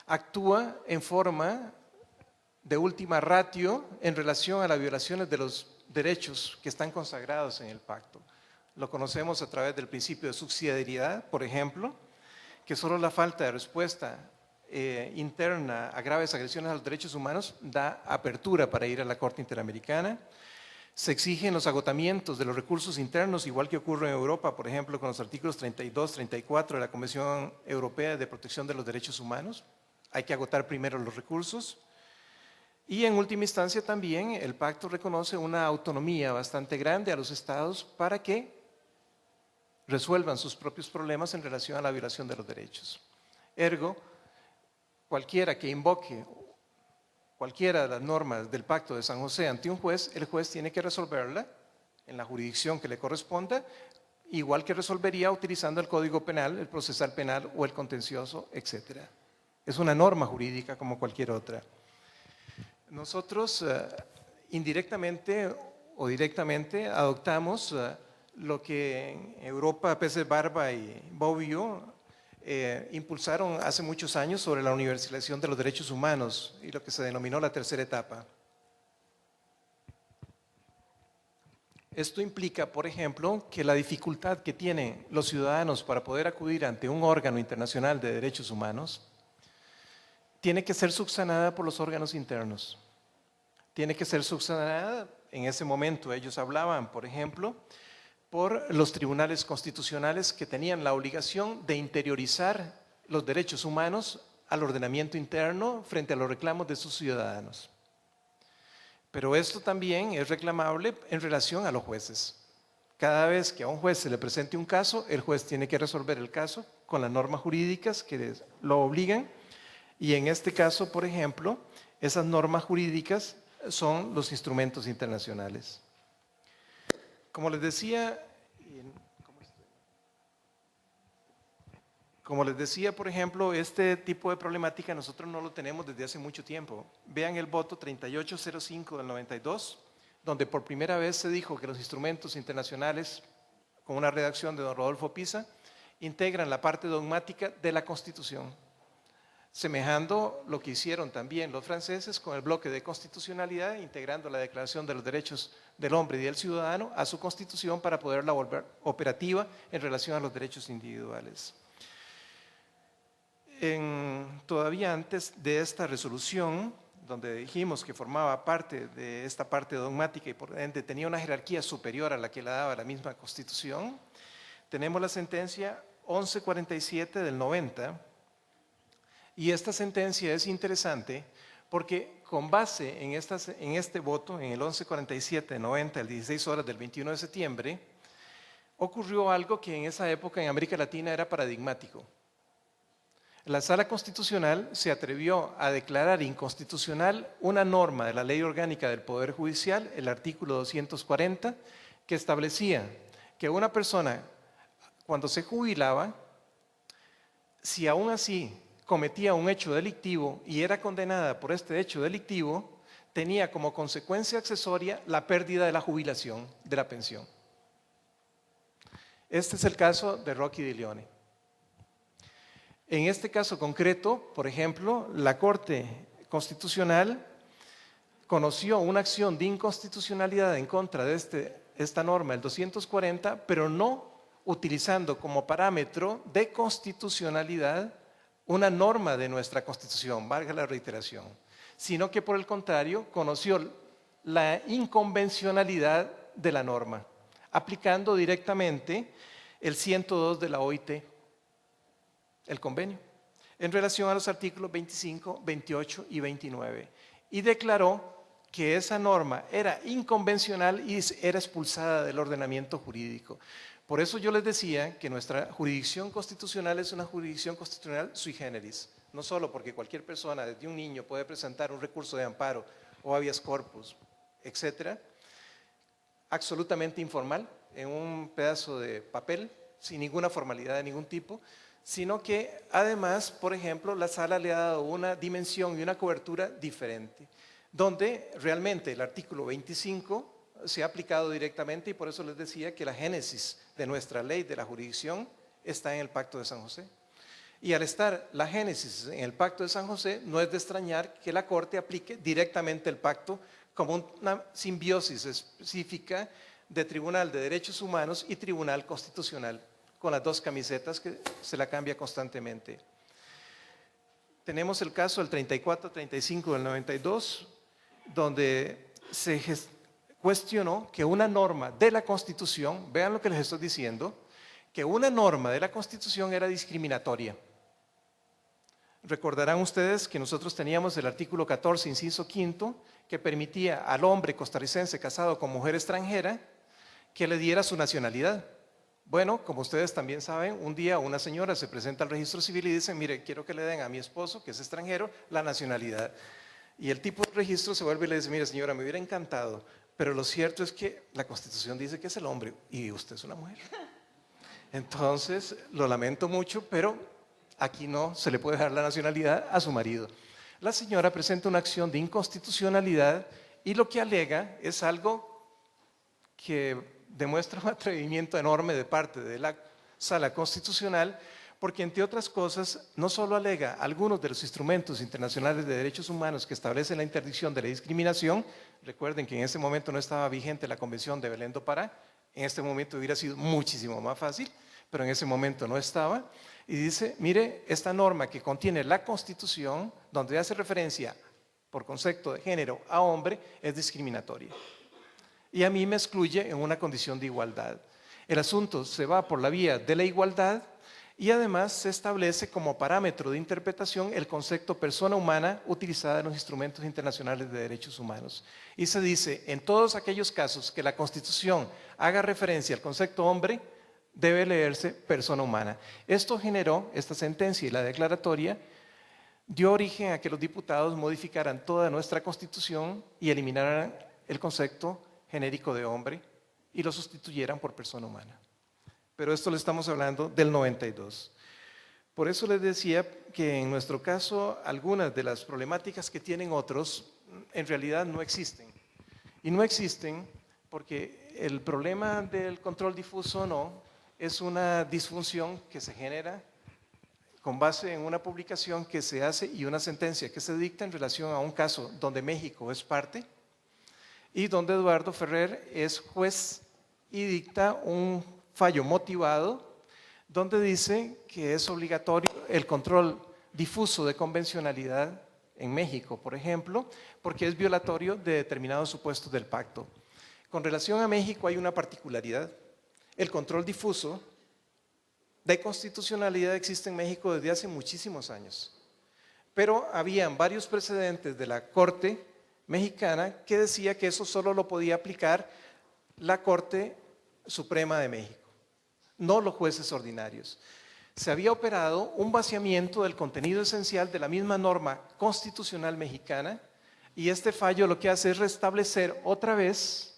actúa en forma de última ratio en relación a las violaciones de los derechos que están consagrados en el pacto. Lo conocemos a través del principio de subsidiariedad, por ejemplo, que solo la falta de respuesta interna a graves agresiones a los derechos humanos da apertura para ir a la Corte Interamericana. Se exigen los agotamientos de los recursos internos, igual que ocurre en Europa, por ejemplo, con los artículos 32, 34 de la Convención Europea de Protección de los Derechos Humanos. Hay que agotar primero los recursos. Y en última instancia también el pacto reconoce una autonomía bastante grande a los estados para que resuelvan sus propios problemas en relación a la violación de los derechos. Ergo, cualquiera que invoque cualquiera de las normas del Pacto de San José ante un juez, el juez tiene que resolverla en la jurisdicción que le corresponda, igual que resolvería utilizando el Código Penal, el procesal penal o el contencioso, etc. Es una norma jurídica como cualquier otra. Nosotros indirectamente o directamente adoptamos lo que en Europa Pérez Barba y Bobbio impulsaron hace muchos años sobre la universalización de los derechos humanos y lo que se denominó la tercera etapa. Esto implica, por ejemplo, que la dificultad que tienen los ciudadanos para poder acudir ante un órgano internacional de derechos humanos tiene que ser subsanada por los órganos internos. Tiene que ser subsanada, en ese momento ellos hablaban, por ejemplo, por los tribunales constitucionales que tenían la obligación de interiorizar los derechos humanos al ordenamiento interno frente a los reclamos de sus ciudadanos. Pero esto también es reclamable en relación a los jueces. Cada vez que a un juez se le presente un caso, el juez tiene que resolver el caso con las normas jurídicas que lo obligan. Y en este caso, por ejemplo, esas normas jurídicas son los instrumentos internacionales. Como les decía, por ejemplo, este tipo de problemática nosotros no lo tenemos desde hace mucho tiempo. Vean el voto 3805 del 92, donde por primera vez se dijo que los instrumentos internacionales, con una redacción de don Rodolfo Pisa, integran la parte dogmática de la Constitución, semejando lo que hicieron también los franceses con el bloque de constitucionalidad, integrando la Declaración de los Derechos del Hombre y del Ciudadano a su Constitución para poderla volver operativa en relación a los derechos individuales. Todavía antes de esta resolución, donde dijimos que formaba parte de esta parte dogmática y por ende tenía una jerarquía superior a la que le daba la misma Constitución, tenemos la sentencia 1147 del 90, y esta sentencia es interesante porque con base en este voto, en el 1147 del 90, el 16 horas del 21 de septiembre, ocurrió algo que en esa época en América Latina era paradigmático. La Sala Constitucional se atrevió a declarar inconstitucional una norma de la Ley Orgánica del Poder Judicial, el artículo 240, que establecía que una persona, cuando se jubilaba, si aún así cometía un hecho delictivo y era condenada por este hecho delictivo, tenía como consecuencia accesoria la pérdida de la jubilación, de la pensión. Este es el caso de Rocky Di Leone. En este caso concreto, por ejemplo, la Corte Constitucional conoció una acción de inconstitucionalidad en contra de esta norma, el 240, pero no utilizando como parámetro de constitucionalidad una norma de nuestra Constitución, valga la reiteración, sino que por el contrario conoció la inconvencionalidad de la norma, aplicando directamente el 102 de la OIT, el convenio, en relación a los artículos 25, 28 y 29, y declaró que esa norma era inconvencional y era expulsada del ordenamiento jurídico. Por eso yo les decía que nuestra jurisdicción constitucional es una jurisdicción constitucional sui generis, no solo porque cualquier persona, desde un niño, puede presentar un recurso de amparo o habeas corpus, etcétera, absolutamente informal, en un pedazo de papel, sin ninguna formalidad de ningún tipo, sino que además, por ejemplo, la Sala le ha dado una dimensión y una cobertura diferente, donde realmente el artículo 25 se ha aplicado directamente, y por eso les decía que la génesis de nuestra ley de la jurisdicción está en el Pacto de San José. Y al estar la génesis en el Pacto de San José, no es de extrañar que la Corte aplique directamente el pacto como una simbiosis específica de Tribunal de Derechos Humanos y Tribunal Constitucional, con las dos camisetas que se la cambia constantemente. Tenemos el caso del 34-35 del 92, donde se cuestionó que una norma de la Constitución, vean lo que les estoy diciendo, que una norma de la Constitución era discriminatoria. Recordarán ustedes que nosotros teníamos el artículo 14, inciso quinto, que permitía al hombre costarricense casado con mujer extranjera que le diera su nacionalidad. Bueno, como ustedes también saben, un día una señora se presenta al registro civil y dice, mire, quiero que le den a mi esposo, que es extranjero, la nacionalidad. Y el tipo de registro se vuelve y le dice, mire señora, me hubiera encantado, pero lo cierto es que la Constitución dice que es el hombre y usted es una mujer. Entonces, lo lamento mucho, pero aquí no se le puede dar la nacionalidad a su marido. La señora presenta una acción de inconstitucionalidad y lo que alega es algo que demuestra un atrevimiento enorme de parte de la Sala Constitucional, porque entre otras cosas no solo alega algunos de los instrumentos internacionales de derechos humanos que establecen la interdicción de la discriminación. Recuerden que en ese momento no estaba vigente la Convención de Belén do Pará, en este momento hubiera sido muchísimo más fácil, pero en ese momento no estaba, y dice, mire, esta norma que contiene la Constitución, donde hace referencia por concepto de género a hombre, es discriminatoria. Y a mí me excluye en una condición de igualdad. El asunto se va por la vía de la igualdad y además se establece como parámetro de interpretación el concepto persona humana utilizada en los instrumentos internacionales de derechos humanos. Y se dice, en todos aquellos casos que la Constitución haga referencia al concepto hombre, debe leerse persona humana. Esto generó, esta sentencia y la declaratoria, dio origen a que los diputados modificaran toda nuestra Constitución y eliminaran el concepto genérico de hombre y lo sustituyeran por persona humana. Pero esto le estamos hablando del 92. Por eso les decía que en nuestro caso algunas de las problemáticas que tienen otros en realidad no existen. Y no existen porque el problema del control difuso no es una disfunción que se genera con base en una publicación que se hace y una sentencia que se dicta en relación a un caso donde México es parte y donde Eduardo Ferrer es juez y dicta un fallo motivado donde dice que es obligatorio el control difuso de convencionalidad en México, por ejemplo, porque es violatorio de determinados supuestos del pacto. Con relación a México hay una particularidad. El control difuso de constitucionalidad existe en México desde hace muchísimos años, pero habían varios precedentes de la Corte mexicana que decía que eso solo lo podía aplicar la Corte Suprema de México, no los jueces ordinarios. Se había operado un vaciamiento del contenido esencial de la misma norma constitucional mexicana y este fallo lo que hace es restablecer otra vez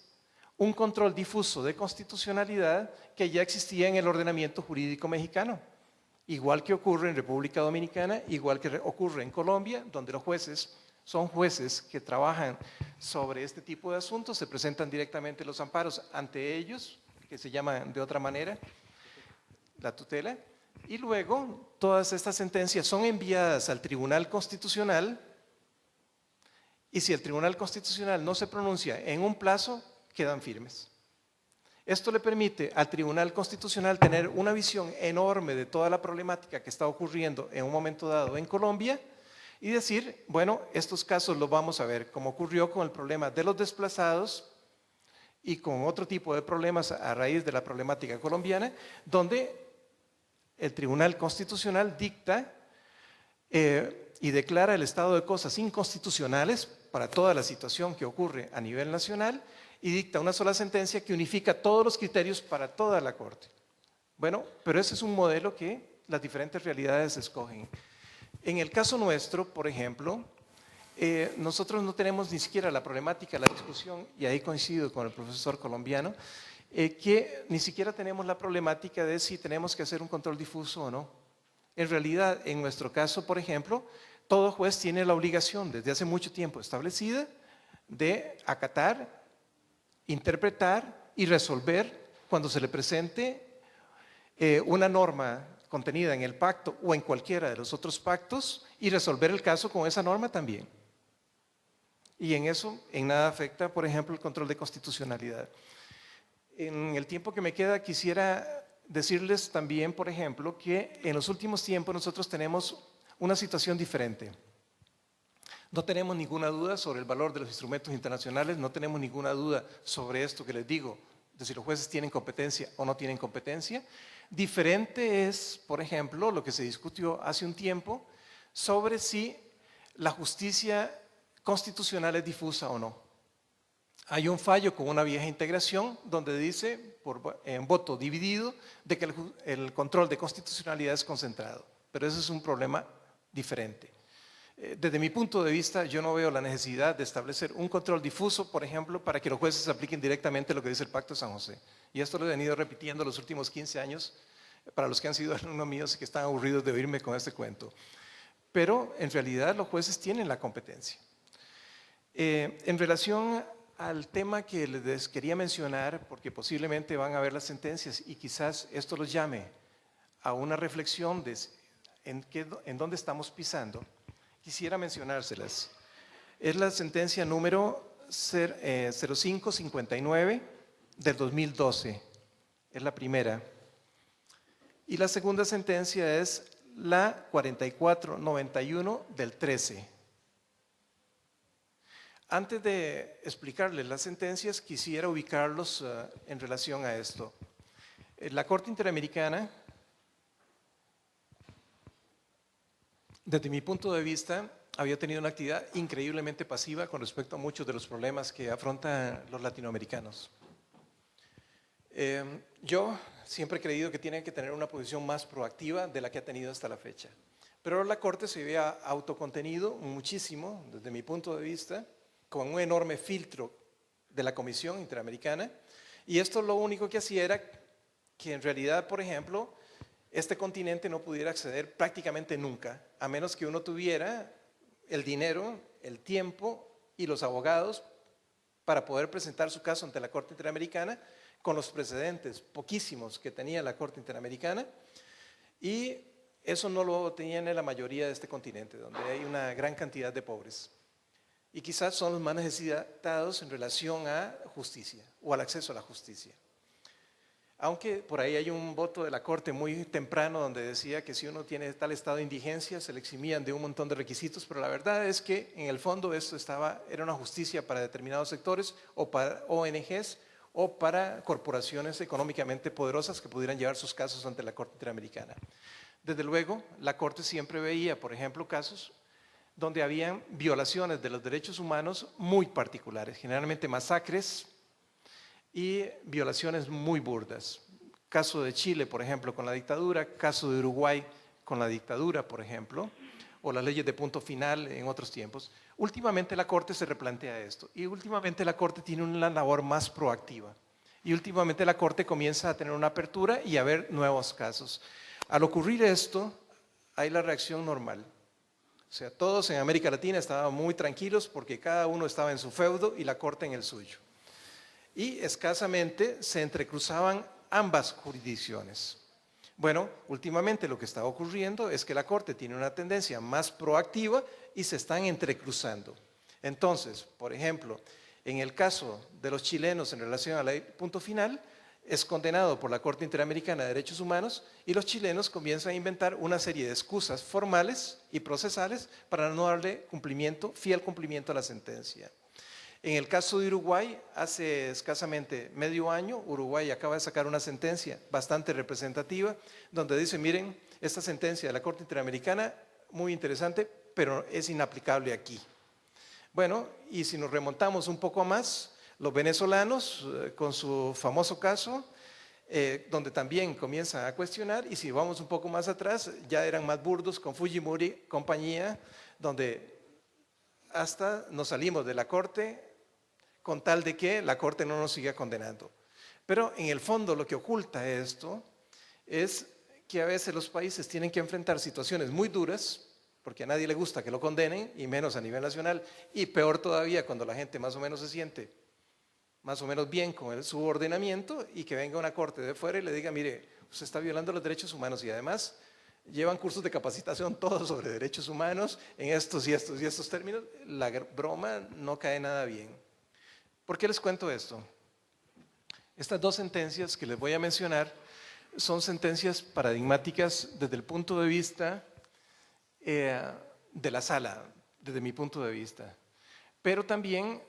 un control difuso de constitucionalidad que ya existía en el ordenamiento jurídico mexicano, igual que ocurre en República Dominicana, igual que ocurre en Colombia, donde los jueces son jueces que trabajan sobre este tipo de asuntos, se presentan directamente los amparos ante ellos, que se llaman de otra manera, la tutela, y luego todas estas sentencias son enviadas al Tribunal Constitucional y si el Tribunal Constitucional no se pronuncia en un plazo, quedan firmes. Esto le permite al Tribunal Constitucional tener una visión enorme de toda la problemática que está ocurriendo en un momento dado en Colombia y decir, bueno, estos casos los vamos a ver, como ocurrió con el problema de los desplazados y con otro tipo de problemas a raíz de la problemática colombiana, donde el Tribunal Constitucional dicta y declara el estado de cosas inconstitucionales para toda la situación que ocurre a nivel nacional y dicta una sola sentencia que unifica todos los criterios para toda la Corte. Bueno, pero ese es un modelo que las diferentes realidades escogen. En el caso nuestro, por ejemplo, nosotros no tenemos ni siquiera la problemática, la discusión, y ahí coincido con el profesor colombiano, que ni siquiera tenemos la problemática de si tenemos que hacer un control difuso o no. En realidad, en nuestro caso, por ejemplo, todo juez tiene la obligación desde hace mucho tiempo establecida de acatar, interpretar y resolver cuando se le presente una norma contenida en el pacto o en cualquiera de los otros pactos y resolver el caso con esa norma también. Y en eso en nada afecta, por ejemplo, el control de constitucionalidad. En el tiempo que me queda quisiera decirles también, por ejemplo, que en los últimos tiempos nosotros tenemos una situación diferente. No tenemos ninguna duda sobre el valor de los instrumentos internacionales, no tenemos ninguna duda sobre esto que les digo, de si los jueces tienen competencia o no tienen competencia. Diferente es, por ejemplo, lo que se discutió hace un tiempo sobre si la justicia constitucional es difusa o no. Hay un fallo con una vieja integración donde dice, en voto dividido, de que el control de constitucionalidad es concentrado, pero ese es un problema diferente. Desde mi punto de vista, yo no veo la necesidad de establecer un control difuso, por ejemplo, para que los jueces apliquen directamente lo que dice el Pacto de San José. Y esto lo he venido repitiendo los últimos 15 años, para los que han sido alumnos míos y que están aburridos de oírme con este cuento. Pero en realidad los jueces tienen la competencia. En relación al tema que les quería mencionar, porque posiblemente van a ver las sentencias y quizás esto los llame a una reflexión de en dónde estamos pisando, quisiera mencionárselas. Es la sentencia número 0559 del 2012, es la primera. Y la segunda sentencia es la 4491 del 13. Antes de explicarles las sentencias, quisiera ubicarlos en relación a esto. La Corte Interamericana Desde mi punto de vista, había tenido una actividad increíblemente pasiva con respecto a muchos de los problemas que afrontan los latinoamericanos. Yo siempre he creído que tienen que tener una posición más proactiva de la que ha tenido hasta la fecha. Pero la Corte se había autocontenido muchísimo, desde mi punto de vista, con un enorme filtro de la Comisión Interamericana, y esto lo único que hacía era que en realidad, por ejemplo, este continente no pudiera acceder prácticamente nunca, a menos que uno tuviera el dinero, el tiempo y los abogados para poder presentar su caso ante la Corte Interamericana con los precedentes poquísimos que tenía la Corte Interamericana, y eso no lo tenían en la mayoría de este continente, donde hay una gran cantidad de pobres. Y quizás son los más necesitados en relación a justicia o al acceso a la justicia. Aunque por ahí hay un voto de la Corte muy temprano donde decía que si uno tiene tal estado de indigencia se le eximían de un montón de requisitos, pero la verdad es que en el fondo esto era una justicia para determinados sectores o para ONGs o para corporaciones económicamente poderosas que pudieran llevar sus casos ante la Corte Interamericana. Desde luego, la Corte siempre veía, por ejemplo, casos donde habían violaciones de los derechos humanos muy particulares, generalmente masacres y violaciones muy burdas. Caso de Chile, por ejemplo, con la dictadura, caso de Uruguay con la dictadura, por ejemplo, o las leyes de punto final en otros tiempos. Últimamente la Corte se replantea esto y últimamente la Corte tiene una labor más proactiva y últimamente la Corte comienza a tener una apertura y a ver nuevos casos. Al ocurrir esto, hay la reacción normal. O sea, todos en América Latina estaban muy tranquilos porque cada uno estaba en su feudo y la Corte en el suyo. Y escasamente se entrecruzaban ambas jurisdicciones. Bueno, últimamente lo que está ocurriendo es que la Corte tiene una tendencia más proactiva y se están entrecruzando. Entonces, por ejemplo, en el caso de los chilenos en relación a la ley punto final, es condenado por la Corte Interamericana de Derechos Humanos y los chilenos comienzan a inventar una serie de excusas formales y procesales para no darle fiel cumplimiento a la sentencia. En el caso de Uruguay, hace escasamente medio año, Uruguay acaba de sacar una sentencia bastante representativa donde dice, miren, esta sentencia de la Corte Interamericana, muy interesante, pero es inaplicable aquí. Bueno, y si nos remontamos un poco más, los venezolanos, con su famoso caso, donde también comienzan a cuestionar, y si vamos un poco más atrás, ya eran más burdos con Fujimori, compañía, donde hasta nos salimos de la Corte con tal de que la Corte no nos siga condenando. Pero en el fondo lo que oculta esto es que a veces los países tienen que enfrentar situaciones muy duras, porque a nadie le gusta que lo condenen, y menos a nivel nacional, y peor todavía cuando la gente más o menos se siente más o menos bien con su ordenamiento y que venga una corte de fuera y le diga, mire, usted está violando los derechos humanos y además llevan cursos de capacitación todos sobre derechos humanos en estos y estos y estos términos, la broma no cae nada bien. ¿Por qué les cuento esto? Estas dos sentencias que les voy a mencionar son sentencias paradigmáticas desde el punto de vista de la sala, desde mi punto de vista, pero también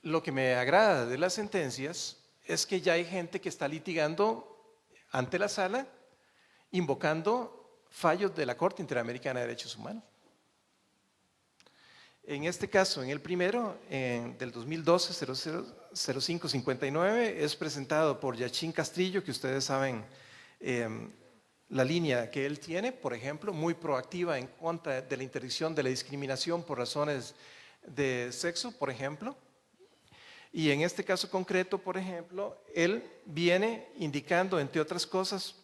lo que me agrada de las sentencias es que ya hay gente que está litigando ante la sala, invocando fallos de la Corte Interamericana de Derechos Humanos. En este caso, en el primero, del 2012, 0559, es presentado por Yachín Castrillo, que ustedes saben la línea que él tiene, por ejemplo, muy proactiva en contra de la interdicción de la discriminación por razones de sexo, por ejemplo. Y en este caso concreto, por ejemplo, él viene indicando, entre otras cosas,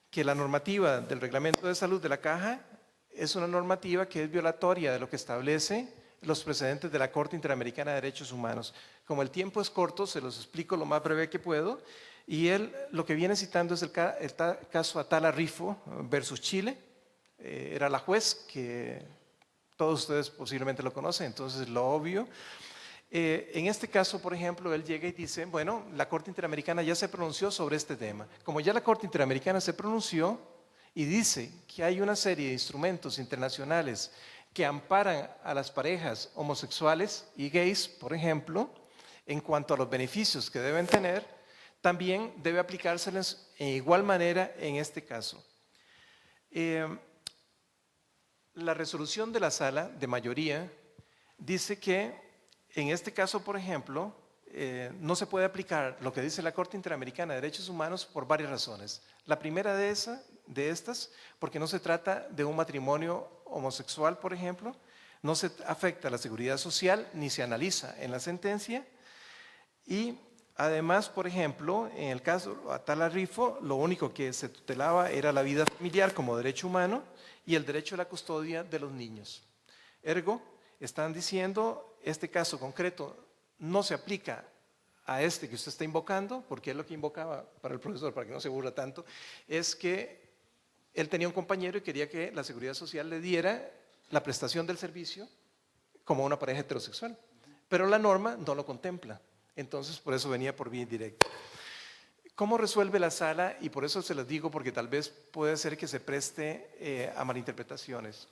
que la normativa del Reglamento de Salud de la Caja es una normativa que es violatoria de lo que establece los precedentes de la Corte Interamericana de Derechos Humanos. Como el tiempo es corto, se los explico lo más breve que puedo. Y él lo que viene citando es el caso Atala Rifo versus Chile. Era la juez, que todos ustedes posiblemente lo conocen, entonces lo obvio. En este caso, por ejemplo, él llega y dice, bueno, la Corte Interamericana ya se pronunció sobre este tema. Como ya la Corte Interamericana se pronunció y dice que hay una serie de instrumentos internacionales que amparan a las parejas homosexuales y gays, por ejemplo, en cuanto a los beneficios que deben tener, también debe aplicárseles en igual manera en este caso. La resolución de la sala de mayoría dice que en este caso, por ejemplo, no se puede aplicar lo que dice la Corte Interamericana de Derechos Humanos por varias razones. La primera de estas, porque no se trata de un matrimonio homosexual, por ejemplo, no se afecta a la seguridad social ni se analiza en la sentencia. Y además, por ejemplo, en el caso Atala Rifo, lo único que se tutelaba era la vida familiar como derecho humano y el derecho a la custodia de los niños. Ergo, están diciendo, este caso concreto no se aplica a este que usted está invocando, porque es lo que invocaba para el profesor, para que no se aburra tanto, es que él tenía un compañero y quería que la Seguridad Social le diera la prestación del servicio como una pareja heterosexual, pero la norma no lo contempla, entonces por eso venía por vía indirecta. ¿Cómo resuelve la sala? Y por eso se los digo, porque tal vez puede ser que se preste a malinterpretaciones.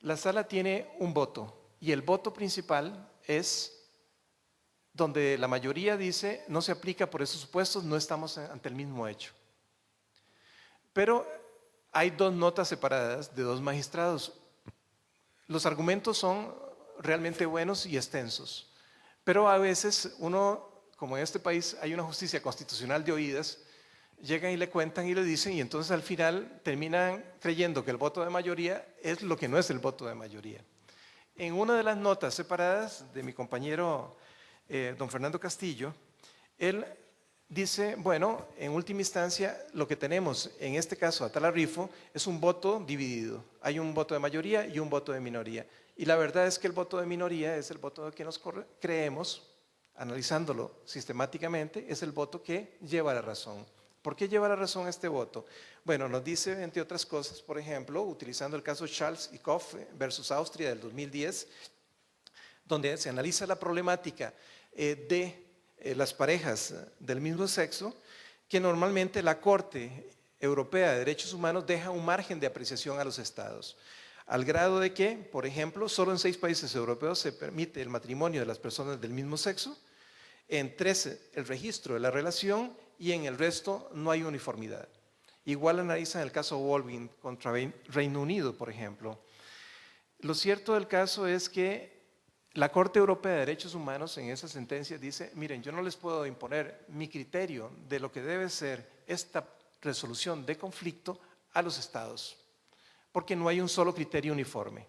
La sala tiene un voto, y el voto principal es donde la mayoría dice no se aplica por esos supuestos, no estamos ante el mismo hecho. Pero hay dos notas separadas de dos magistrados. Los argumentos son realmente buenos y extensos, pero a veces uno, como en este país hay una justicia constitucional de oídas, llegan y le cuentan y le dicen, y entonces al final terminan creyendo que el voto de mayoría es lo que no es el voto de mayoría. En una de las notas separadas de mi compañero don Fernando Castillo, él dice, bueno, en última instancia lo que tenemos en este caso Atala Rifo es un voto dividido. Hay un voto de mayoría y un voto de minoría. Y la verdad es que el voto de minoría es el voto que nos creemos, analizándolo sistemáticamente, es el voto que lleva la razón. ¿Por qué lleva la razón este voto? Bueno, nos dice, entre otras cosas, por ejemplo, utilizando el caso Charles y Koch versus Austria del 2010, donde se analiza la problemática de las parejas del mismo sexo, que normalmente la Corte Europea de Derechos Humanos deja un margen de apreciación a los estados, al grado de que, por ejemplo, solo en 6 países europeos se permite el matrimonio de las personas del mismo sexo, en 13 el registro de la relación y en el resto no hay uniformidad. Igual analizan el caso Wolvin contra Reino Unido, por ejemplo. Lo cierto del caso es que la Corte Europea de Derechos Humanos en esa sentencia dice, miren, yo no les puedo imponer mi criterio de lo que debe ser esta resolución de conflicto a los estados, porque no hay un solo criterio uniforme.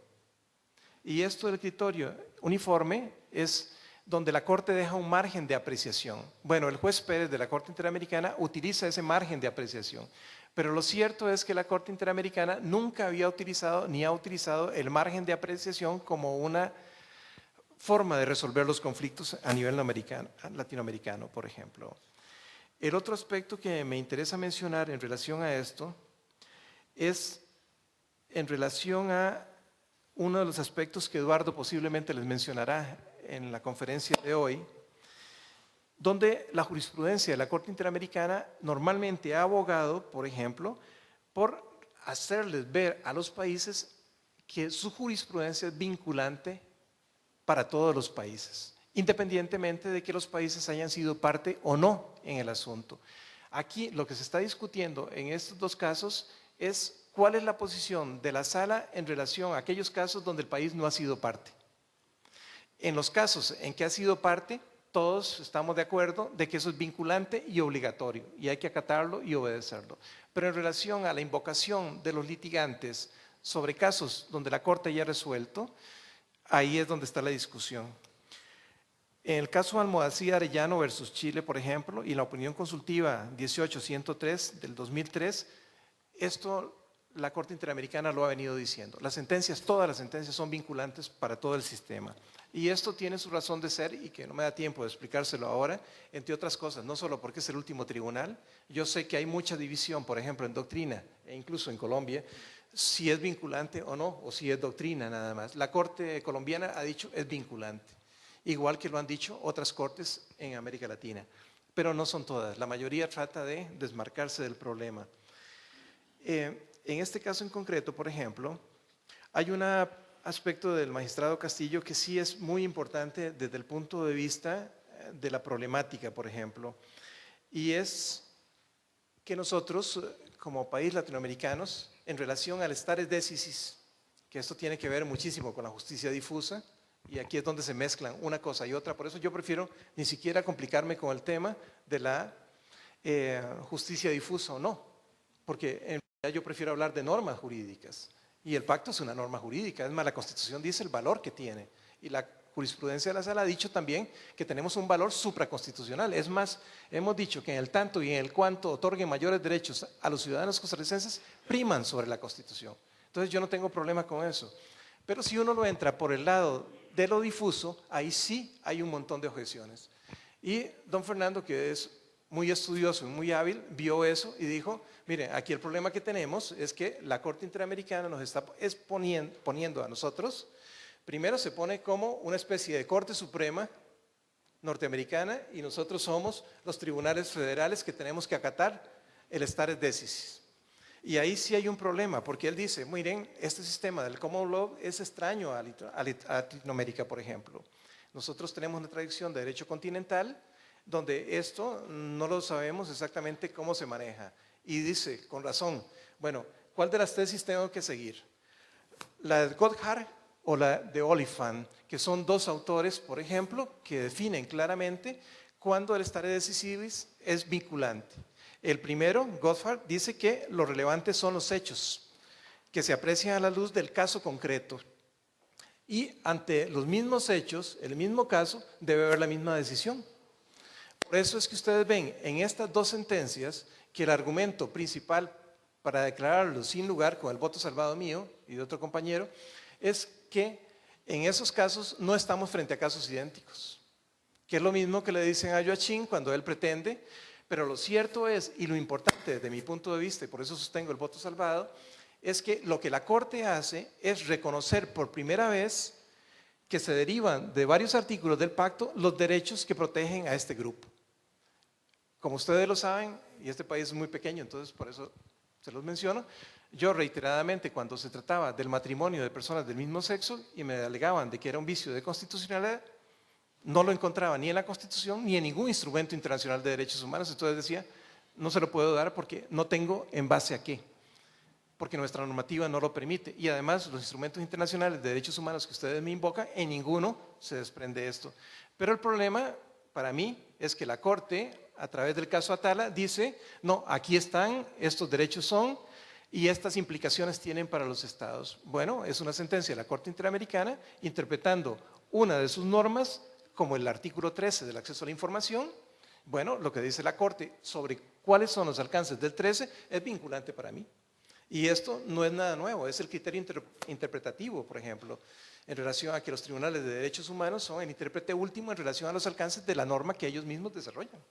Y esto del criterio uniforme es donde la Corte deja un margen de apreciación. Bueno, el juez Pérez de la Corte Interamericana utiliza ese margen de apreciación, pero lo cierto es que la Corte Interamericana nunca había utilizado ni ha utilizado el margen de apreciación como una forma de resolver los conflictos a nivel latinoamericano, por ejemplo. El otro aspecto que me interesa mencionar en relación a esto es en relación a uno de los aspectos que Eduardo posiblemente les mencionará en la conferencia de hoy, donde la jurisprudencia de la Corte Interamericana normalmente ha abogado, por ejemplo, por hacerles ver a los países que su jurisprudencia es vinculante para todos los países, independientemente de que los países hayan sido parte o no en el asunto. Aquí lo que se está discutiendo en estos dos casos es cuál es la posición de la sala en relación a aquellos casos donde el país no ha sido parte. En los casos en que ha sido parte, todos estamos de acuerdo de que eso es vinculante y obligatorio y hay que acatarlo y obedecerlo. Pero en relación a la invocación de los litigantes sobre casos donde la Corte ya ha resuelto, ahí es donde está la discusión. En el caso Almodacía Arellano versus Chile, por ejemplo, y la opinión consultiva 18103 del 2003, esto la Corte Interamericana lo ha venido diciendo. Las sentencias, todas las sentencias son vinculantes para todo el sistema. Y esto tiene su razón de ser y que no me da tiempo de explicárselo ahora, entre otras cosas, no solo porque es el último tribunal. Yo sé que hay mucha división, por ejemplo, en doctrina, e incluso en Colombia, si es vinculante o no, o si es doctrina nada más. La Corte colombiana ha dicho es vinculante, igual que lo han dicho otras cortes en América Latina, pero no son todas. La mayoría trata de desmarcarse del problema. En este caso en concreto, por ejemplo, hay un aspecto del magistrado Castillo que sí es muy importante desde el punto de vista de la problemática, por ejemplo, y es que nosotros, como país latinoamericanos, en relación al stare decisis, que esto tiene que ver muchísimo con la justicia difusa, y aquí es donde se mezclan una cosa y otra. Por eso yo prefiero ni siquiera complicarme con el tema de la justicia difusa o no, porque en realidad yo prefiero hablar de normas jurídicas, y el pacto es una norma jurídica. Es más, la Constitución dice el valor que tiene, y la jurisprudencia de la Sala ha dicho también que tenemos un valor supraconstitucional. Es más, hemos dicho que en el tanto y en el cuanto otorguen mayores derechos a los ciudadanos costarricenses, priman sobre la Constitución. Entonces yo no tengo problema con eso. Pero si uno lo entra por el lado de lo difuso, ahí sí hay un montón de objeciones. Y don Fernando, que es muy estudioso y muy hábil, vio eso y dijo, mire, aquí el problema que tenemos es que la Corte Interamericana nos está poniendo a nosotros, primero se pone como una especie de Corte Suprema norteamericana, y nosotros somos los tribunales federales que tenemos que acatar el stare decisis. Y ahí sí hay un problema, porque él dice, miren, este sistema del common law es extraño a Latinoamérica, por ejemplo. Nosotros tenemos una tradición de derecho continental donde esto no lo sabemos exactamente cómo se maneja. Y dice, con razón, bueno, ¿cuál de las tesis tengo que seguir? ¿La de Gotthard o la de Oliphant? Que son dos autores, por ejemplo, que definen claramente cuándo el stare decisis es vinculante. El primero, Gotthard, dice que lo relevante son los hechos, que se aprecian a la luz del caso concreto. Y ante los mismos hechos, el mismo caso, debe haber la misma decisión. Por eso es que ustedes ven en estas dos sentencias que el argumento principal para declararlo sin lugar, con el voto salvado mío y de otro compañero, es que en esos casos no estamos frente a casos idénticos, que es lo mismo que le dicen a Joachim cuando él pretende. Pero lo cierto es, y lo importante desde mi punto de vista, y por eso sostengo el voto salvado, es que lo que la Corte hace es reconocer por primera vez que se derivan de varios artículos del pacto los derechos que protegen a este grupo. Como ustedes lo saben, y este país es muy pequeño, entonces por eso se los menciono, yo reiteradamente cuando se trataba del matrimonio de personas del mismo sexo y me alegaban de que era un vicio de constitucionalidad, no lo encontraba ni en la Constitución ni en ningún instrumento internacional de derechos humanos. Entonces decía, no se lo puedo dar porque no tengo en base a qué, porque nuestra normativa no lo permite. Y además los instrumentos internacionales de derechos humanos que ustedes me invocan, en ninguno se desprende esto. Pero el problema para mí es que la Corte, a través del caso Atala, dice, no, aquí están, estos derechos son, y estas implicaciones tienen para los estados. Bueno, es una sentencia de la Corte Interamericana interpretando una de sus normas, como el artículo 13 del acceso a la información. Bueno, lo que dice la Corte sobre cuáles son los alcances del 13 es vinculante para mí. Y esto no es nada nuevo, es el criterio interpretativo, por ejemplo, en relación a que los tribunales de derechos humanos son el intérprete último en relación a los alcances de la norma que ellos mismos desarrollan.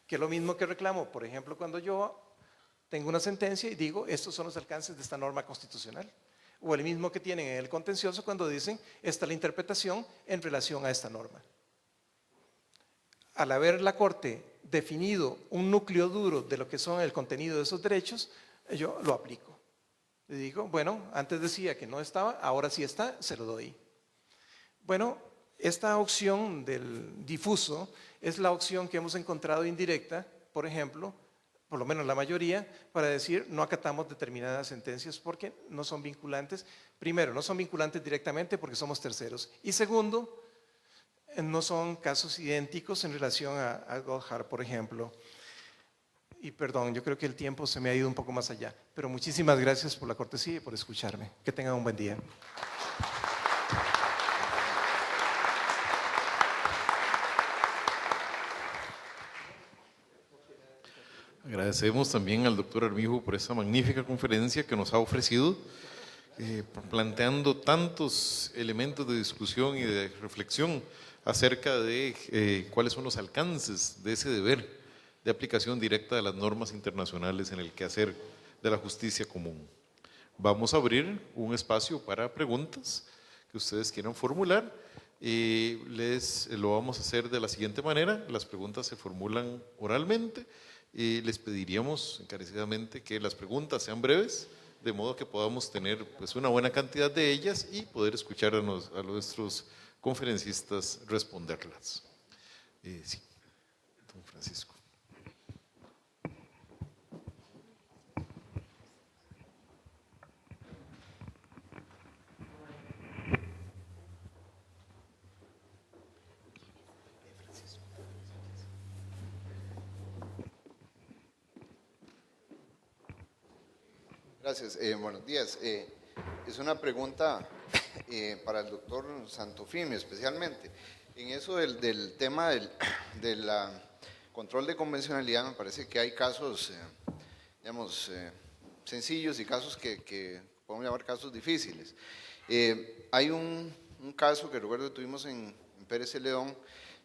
Que es lo mismo que reclamo, por ejemplo, cuando yo tengo una sentencia y digo, estos son los alcances de esta norma constitucional. O el mismo que tienen en el contencioso cuando dicen, esta es la interpretación en relación a esta norma. Al haber la Corte definido un núcleo duro de lo que son el contenido de esos derechos, yo lo aplico. Le digo, bueno, antes decía que no estaba, ahora sí está, se lo doy. Bueno, esta opción del difuso es la opción que hemos encontrado indirecta, por ejemplo, por lo menos la mayoría, para decir no acatamos determinadas sentencias porque no son vinculantes. Primero, no son vinculantes directamente porque somos terceros. Y segundo, no son casos idénticos en relación a Gotthard, por ejemplo. Y perdón, yo creo que el tiempo se me ha ido un poco más allá. Pero muchísimas gracias por la cortesía y por escucharme. Que tengan un buen día. Agradecemos también al doctor Armijo por esa magnífica conferencia que nos ha ofrecido, planteando tantos elementos de discusión y de reflexión acerca de cuáles son los alcances de ese deber de aplicación directa de las normas internacionales en el quehacer de la justicia común. Vamos a abrir un espacio para preguntas que ustedes quieran formular. Lo vamos a hacer de la siguiente manera: las preguntas se formulan oralmente. Les pediríamos encarecidamente que las preguntas sean breves, de modo que podamos tener pues, una buena cantidad de ellas y poder escuchar a nuestros conferencistas responderlas. Sí, don Francisco. Gracias. Buenos días. Es una pregunta para el doctor Santofimio especialmente. En eso del tema del control de convencionalidad, me parece que hay casos, digamos, sencillos y casos que podemos llamar casos difíciles. Hay un caso que recuerdo que tuvimos en Pérez Celedón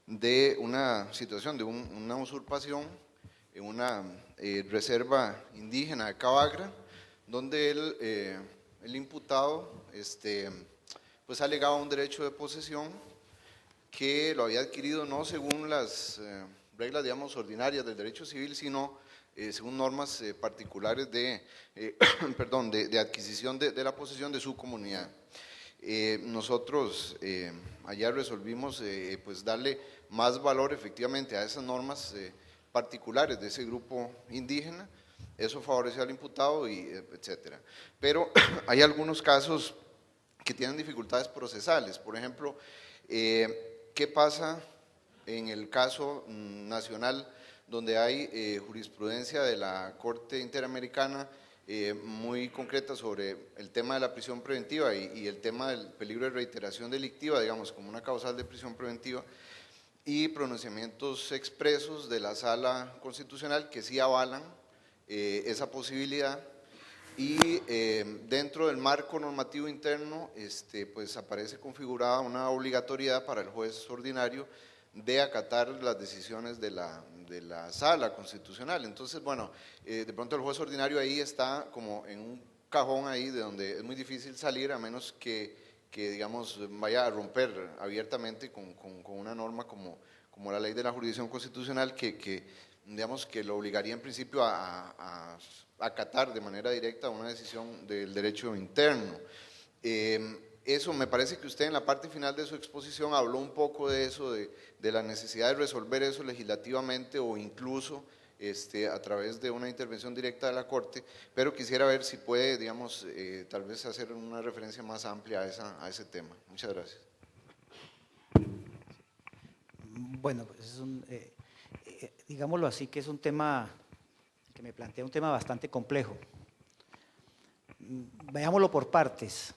de una situación de una usurpación en una reserva indígena de Cabagra, donde el imputado pues alegaba un derecho de posesión que lo había adquirido no según las reglas, digamos, ordinarias del derecho civil, sino según normas particulares perdón, de adquisición de la posesión de su comunidad. Nosotros allá resolvimos pues darle más valor efectivamente a esas normas particulares de ese grupo indígena. Eso favoreció al imputado, etcétera. Pero hay algunos casos que tienen dificultades procesales. Por ejemplo, ¿qué pasa en el caso nacional donde hay jurisprudencia de la Corte Interamericana muy concreta sobre el tema de la prisión preventiva y el tema del peligro de reiteración delictiva, digamos, como una causal de prisión preventiva, y pronunciamientos expresos de la Sala Constitucional que sí avalan esa posibilidad? Y dentro del marco normativo interno pues aparece configurada una obligatoriedad para el juez ordinario de acatar las decisiones de la Sala Constitucional. Entonces, bueno, de pronto el juez ordinario ahí está como en un cajón ahí de donde es muy difícil salir, a menos que digamos, vaya a romper abiertamente con una norma como la ley de la jurisdicción constitucional digamos, que lo obligaría en principio a acatar de manera directa una decisión del derecho interno. Eso, me parece que usted en la parte final de su exposición habló un poco de eso, de la necesidad de resolver eso legislativamente o incluso a través de una intervención directa de la Corte, pero quisiera ver si puede, digamos, tal vez hacer una referencia más amplia a ese tema. Muchas gracias. Bueno, pues digámoslo así, que es un tema que me plantea un tema bastante complejo. Veámoslo por partes.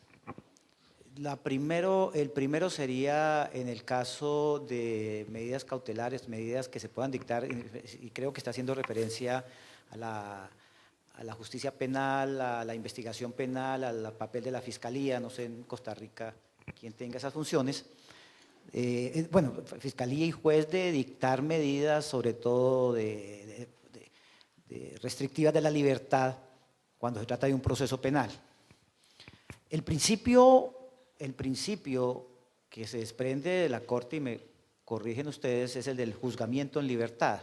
El primero sería en el caso de medidas cautelares, medidas que se puedan dictar, y creo que está haciendo referencia a la justicia penal, a la investigación penal, al papel de la fiscalía, no sé en Costa Rica quién tenga esas funciones. Bueno, fiscalía y juez de dictar medidas, sobre todo de restrictivas de la libertad cuando se trata de un proceso penal. El principio que se desprende de la Corte, y me corrigen ustedes, es el del juzgamiento en libertad.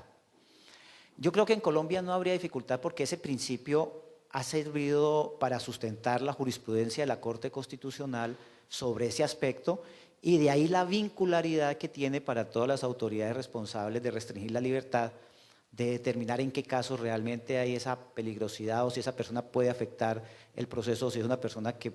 Yo creo que en Colombia no habría dificultad porque ese principio ha servido para sustentar la jurisprudencia de la Corte Constitucional sobre ese aspecto, y de ahí la vincularidad que tiene para todas las autoridades responsables de restringir la libertad, de determinar en qué casos realmente hay esa peligrosidad o si esa persona puede afectar el proceso, o si es una persona que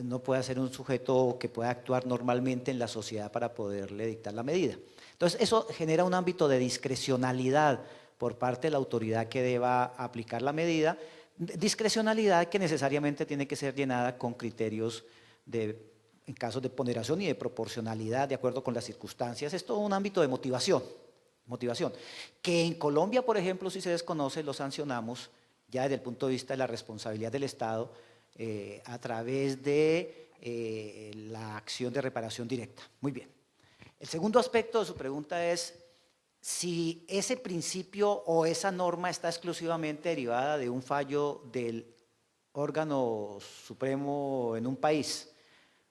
no puede ser un sujeto que pueda actuar normalmente en la sociedad para poderle dictar la medida. Entonces, eso genera un ámbito de discrecionalidad por parte de la autoridad que deba aplicar la medida, discrecionalidad que necesariamente tiene que ser llenada con criterios en casos de ponderación y de proporcionalidad de acuerdo con las circunstancias. Es todo un ámbito de motivación, que en Colombia, por ejemplo, si se desconoce, lo sancionamos ya desde el punto de vista de la responsabilidad del Estado a través de la acción de reparación directa. Muy bien. El segundo aspecto de su pregunta es si ese principio o esa norma está exclusivamente derivada de un fallo del órgano supremo en un país,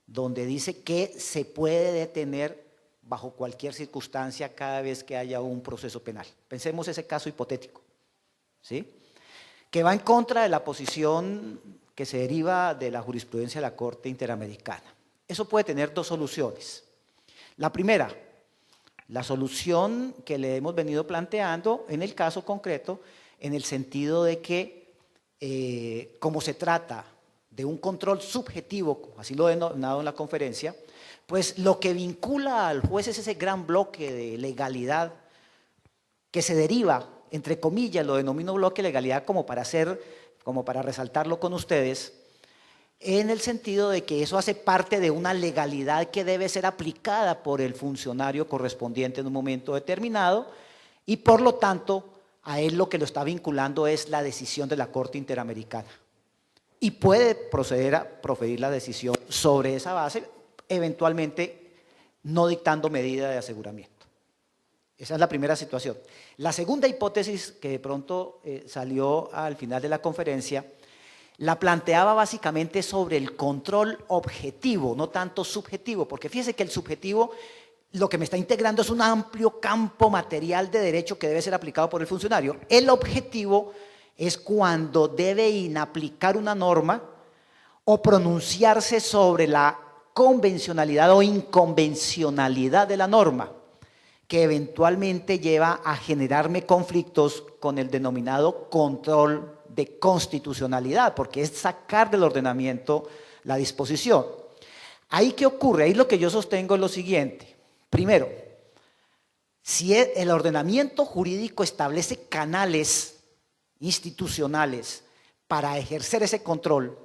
donde dice que se puede detener bajo cualquier circunstancia cada vez que haya un proceso penal. Pensemos ese caso hipotético, ¿sí? Que va en contra de la posición que se deriva de la jurisprudencia de la Corte Interamericana. Eso puede tener dos soluciones. La primera, la solución que le hemos venido planteando en el caso concreto, en el sentido de que, como se trata de un control subjetivo, así lo he denominado en la conferencia, pues lo que vincula al juez es ese gran bloque de legalidad que se deriva, entre comillas, lo denomino bloque de legalidad como para ser como para resaltarlo con ustedes, en el sentido de que eso hace parte de una legalidad que debe ser aplicada por el funcionario correspondiente en un momento determinado y por lo tanto a él lo que lo está vinculando es la decisión de la Corte Interamericana y puede proceder a proferir la decisión sobre esa base, eventualmente no dictando medida de aseguramiento. Esa es la primera situación. La segunda hipótesis que de pronto salió al final de la conferencia la planteaba básicamente sobre el control objetivo, no tanto subjetivo, porque fíjese que el subjetivo lo que me está integrando es un amplio campo material de derecho que debe ser aplicado por el funcionario. El objetivo es cuando debe inaplicar una norma o pronunciarse sobre la convencionalidad o inconvencionalidad de la norma, que eventualmente lleva a generarme conflictos con el denominado control de constitucionalidad, porque es sacar del ordenamiento la disposición. ¿Ahí qué ocurre? Ahí lo que yo sostengo es lo siguiente. Primero, si el ordenamiento jurídico establece canales institucionales para ejercer ese control,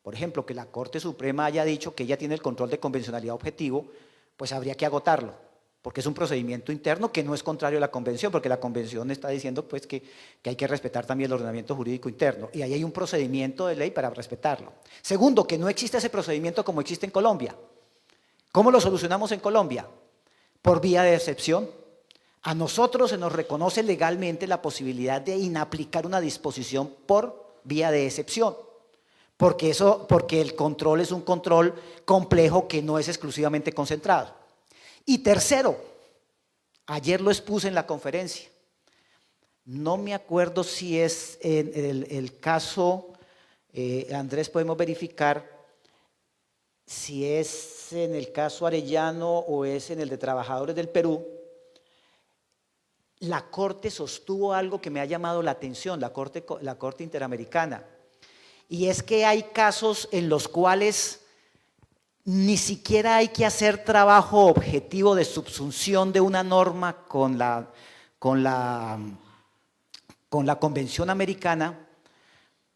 por ejemplo, que la Corte Suprema haya dicho que ella tiene el control de convencionalidad objetivo, pues habría que agotarlo, porque es un procedimiento interno que no es contrario a la Convención, porque la Convención está diciendo pues, que hay que respetar también el ordenamiento jurídico interno, y ahí hay un procedimiento de ley para respetarlo. Segundo, que no existe ese procedimiento como existe en Colombia. ¿Cómo lo solucionamos en Colombia? Por vía de excepción. A nosotros se nos reconoce legalmente la posibilidad de inaplicar una disposición por vía de excepción, porque el control es un control complejo que no es exclusivamente concentrado. Y tercero, ayer lo expuse en la conferencia, no me acuerdo si es en el caso, Andrés, podemos verificar si es en el caso Arellano o es en el de Trabajadores del Perú. La Corte sostuvo algo que me ha llamado la atención, la Corte Interamericana, y es que hay casos en los cuales ni siquiera hay que hacer trabajo objetivo de subsunción de una norma con la Convención Americana,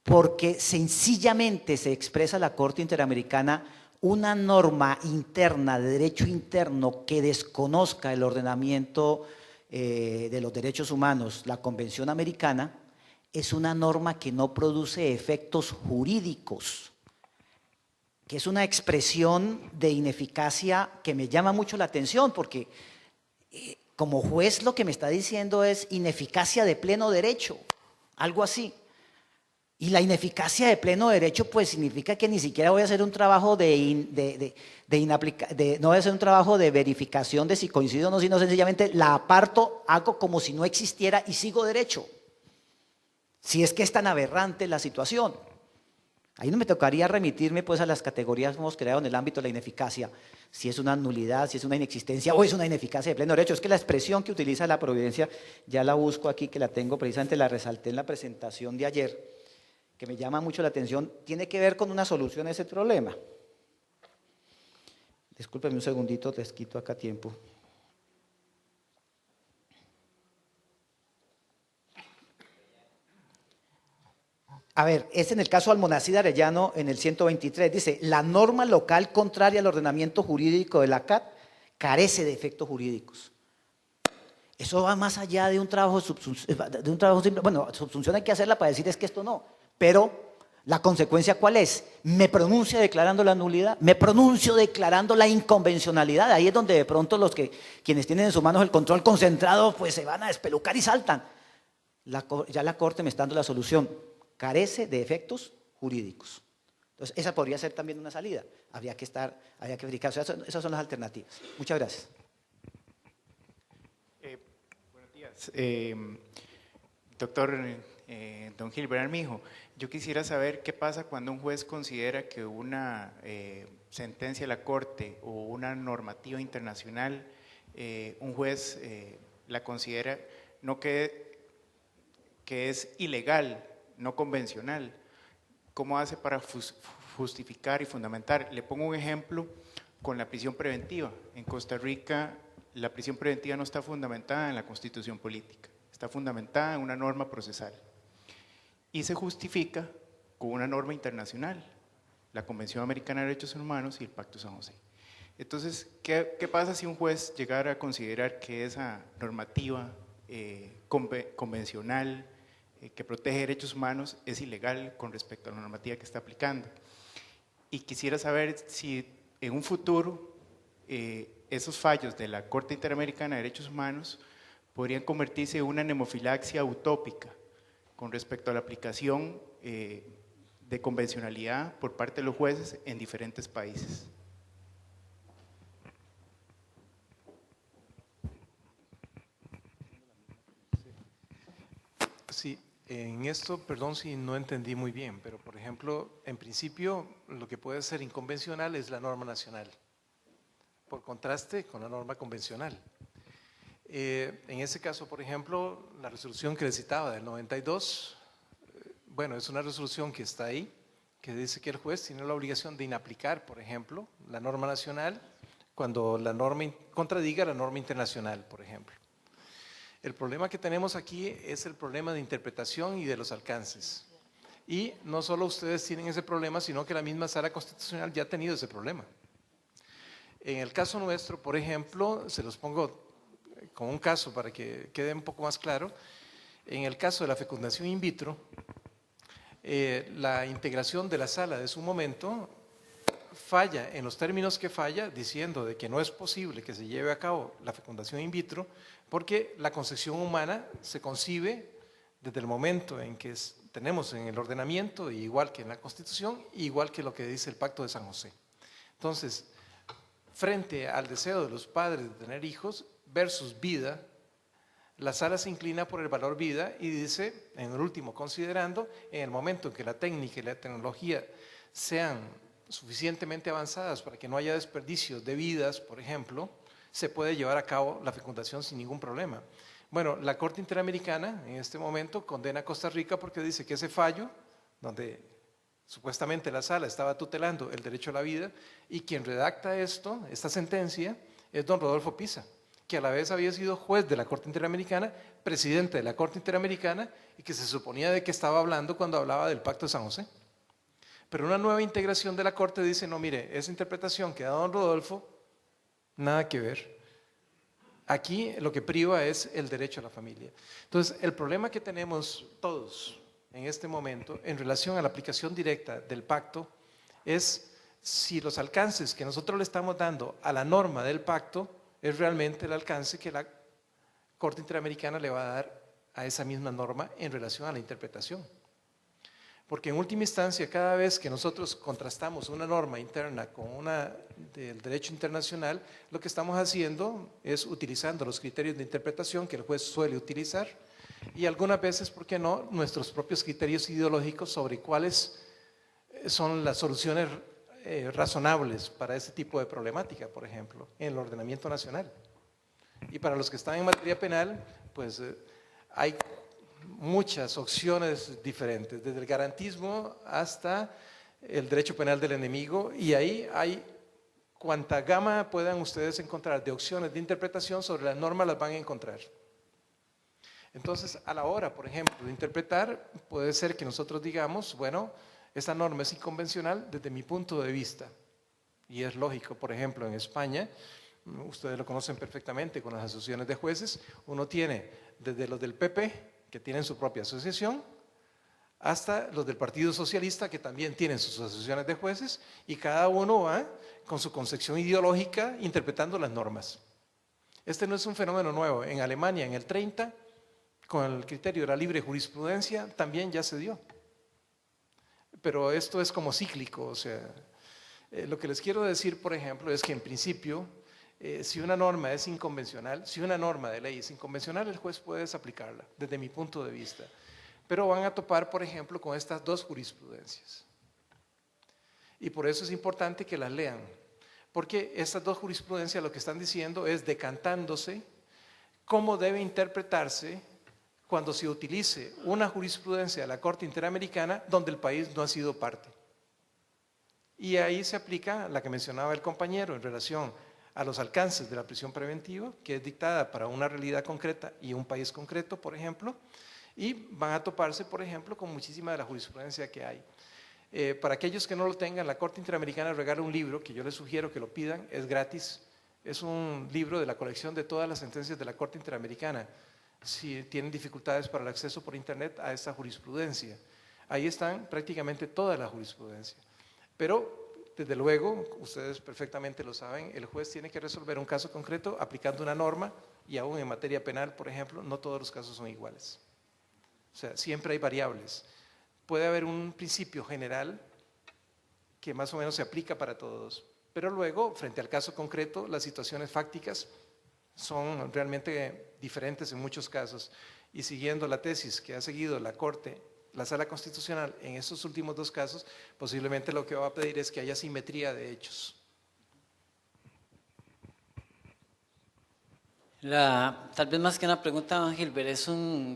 porque sencillamente se expresa la Corte Interamericana una norma interna de derecho interno que desconozca el ordenamiento de los derechos humanos, la Convención Americana, es una norma que no produce efectos jurídicos, que es una expresión de ineficacia que me llama mucho la atención, porque como juez lo que me está diciendo es ineficacia de pleno derecho, algo así. Y la ineficacia de pleno derecho pues significa que ni siquiera voy a hacer un trabajo no voy a hacer un trabajo de verificación de si coincido o no, sino sencillamente la aparto, hago como si no existiera y sigo derecho. Si es que es tan aberrante la situación. Ahí no me tocaría remitirme pues a las categorías que hemos creado en el ámbito de la ineficacia, si es una nulidad, si es una inexistencia o es una ineficacia de pleno derecho. Es que la expresión que utiliza la Providencia, ya la busco aquí, que la tengo precisamente, la resalté en la presentación de ayer, que me llama mucho la atención, tiene que ver con una solución a ese problema. Discúlpeme un segundito, les quito acá tiempo. A ver, es en el caso Almonacid Arellano en el 123, dice, la norma local contraria al ordenamiento jurídico de la CAT carece de efectos jurídicos. Eso va más allá de un trabajo simple. Bueno, subsunción hay que hacerla para decir es que esto no, pero la consecuencia ¿cuál es? Me pronuncio declarando la nulidad, me pronuncio declarando la inconvencionalidad. Ahí es donde de pronto quienes tienen en sus manos el control concentrado pues se van a despelucar y saltan. Ya la Corte me está dando la solución. Carece de efectos jurídicos. Entonces, esa podría ser también una salida. Habría que verificar. O sea, esas son las alternativas. Muchas gracias. Buenos días. Doctor don Gilbert Armijo, yo quisiera saber qué pasa cuando un juez considera que una sentencia de la Corte o una normativa internacional, un juez la considera no que es ilegal, no convencional. ¿Cómo hace para justificar y fundamentar? Le pongo un ejemplo con la prisión preventiva. En Costa Rica, la prisión preventiva no está fundamentada en la Constitución política, está fundamentada en una norma procesal. y se justifica con una norma internacional, la Convención Americana de Derechos Humanos y el Pacto de San José. Entonces, ¿qué pasa si un juez llegara a considerar que esa normativa convencional que protege derechos humanos es ilegal con respecto a la normativa que está aplicando? Y quisiera saber si en un futuro esos fallos de la Corte Interamericana de Derechos Humanos podrían convertirse en una nemofilaxia utópica con respecto a la aplicación de convencionalidad por parte de los jueces en diferentes países. Sí, en esto, perdón si no entendí muy bien, pero por ejemplo, en principio lo que puede ser inconvencional es la norma nacional, por contraste con la norma convencional. En ese caso, por ejemplo, la resolución que les citaba del 92, bueno, es una resolución que está ahí, que dice que el juez tiene la obligación de inaplicar, por ejemplo, la norma nacional cuando la norma contradiga la norma internacional, por ejemplo. El problema que tenemos aquí es el problema de interpretación y de los alcances. Y no solo ustedes tienen ese problema, sino que la misma Sala Constitucional ya ha tenido ese problema. En el caso nuestro, por ejemplo, se los pongo con un caso para que quede un poco más claro. En el caso de la fecundación in vitro, la integración de la sala de su momento falla en los términos que falla, diciendo de que no es posible que se lleve a cabo la fecundación in vitro porque la concepción humana se concibe desde el momento en que tenemos en el ordenamiento, igual que en la Constitución, igual que lo que dice el Pacto de San José. Entonces, frente al deseo de los padres de tener hijos versus vida, la sala se inclina por el valor vida y dice, en el último considerando, en el momento en que la técnica y la tecnología sean suficientemente avanzadas para que no haya desperdicios de vidas, por ejemplo, se puede llevar a cabo la fecundación sin ningún problema. Bueno, la Corte Interamericana en este momento condena a Costa Rica porque dice que ese fallo, donde supuestamente la sala estaba tutelando el derecho a la vida, y quien redacta esta sentencia, es don Rodolfo Pisa, que a la vez había sido juez de la Corte Interamericana, presidente de la Corte Interamericana, y que se suponía de que estaba hablando cuando hablaba del Pacto de San José. Pero una nueva integración de la Corte dice, no, mire, esa interpretación que da don Rodolfo, nada que ver. Aquí lo que priva es el derecho a la familia. Entonces, el problema que tenemos todos en este momento en relación a la aplicación directa del pacto es si los alcances que nosotros le estamos dando a la norma del pacto es realmente el alcance que la Corte Interamericana le va a dar a esa misma norma en relación a la interpretación. Porque en última instancia, cada vez que nosotros contrastamos una norma interna con una del derecho internacional, lo que estamos haciendo es utilizando los criterios de interpretación que el juez suele utilizar y algunas veces, ¿por qué no?, nuestros propios criterios ideológicos sobre cuáles son las soluciones razonables para ese tipo de problemática, por ejemplo, en el ordenamiento nacional. Y para los que están en materia penal, pues hay muchas opciones diferentes, desde el garantismo hasta el derecho penal del enemigo, y ahí hay cuanta gama puedan ustedes encontrar de opciones de interpretación sobre las normas, las van a encontrar. Entonces, a la hora, por ejemplo, de interpretar, puede ser que nosotros digamos, bueno, esta norma es inconvencional desde mi punto de vista, y es lógico. Por ejemplo, en España, ustedes lo conocen perfectamente con las asociaciones de jueces, uno tiene desde los del PP, que tienen su propia asociación, hasta los del Partido Socialista, que también tienen sus asociaciones de jueces, y cada uno va con su concepción ideológica interpretando las normas. Este no es un fenómeno nuevo. En Alemania, en el 30, con el criterio de la libre jurisprudencia, también ya se dio. Pero esto es como cíclico, o sea, lo que les quiero decir, por ejemplo, es que en principio, si una norma es inconvencional, si una norma de ley es inconvencional, el juez puede desaplicarla, desde mi punto de vista. Pero van a topar, por ejemplo, con estas dos jurisprudencias. Y por eso es importante que las lean, porque estas dos jurisprudencias lo que están diciendo es decantándose cómo debe interpretarse cuando se utilice una jurisprudencia de la Corte Interamericana donde el país no ha sido parte. Y ahí se aplica la que mencionaba el compañero en relación a los alcances de la prisión preventiva, que es dictada para una realidad concreta y un país concreto, por ejemplo, y van a toparse, por ejemplo, con muchísima de la jurisprudencia que hay. Para aquellos que no lo tengan, la Corte Interamericana regala un libro que yo les sugiero que lo pidan, es gratis. Es un libro de la colección de todas las sentencias de la Corte Interamericana. Si tienen dificultades para el acceso por internet a esta jurisprudencia, ahí están prácticamente toda la jurisprudencia. Pero, desde luego, ustedes perfectamente lo saben, el juez tiene que resolver un caso concreto aplicando una norma, y aún en materia penal, por ejemplo, no todos los casos son iguales. O sea, siempre hay variables. Puede haber un principio general que más o menos se aplica para todos, pero luego, frente al caso concreto, las situaciones fácticas son realmente diferentes en muchos casos. Y siguiendo la tesis que ha seguido la Corte, la Sala Constitucional en estos últimos dos casos, posiblemente lo que va a pedir es que haya simetría de hechos. Tal vez más que una pregunta, don Gilbert, es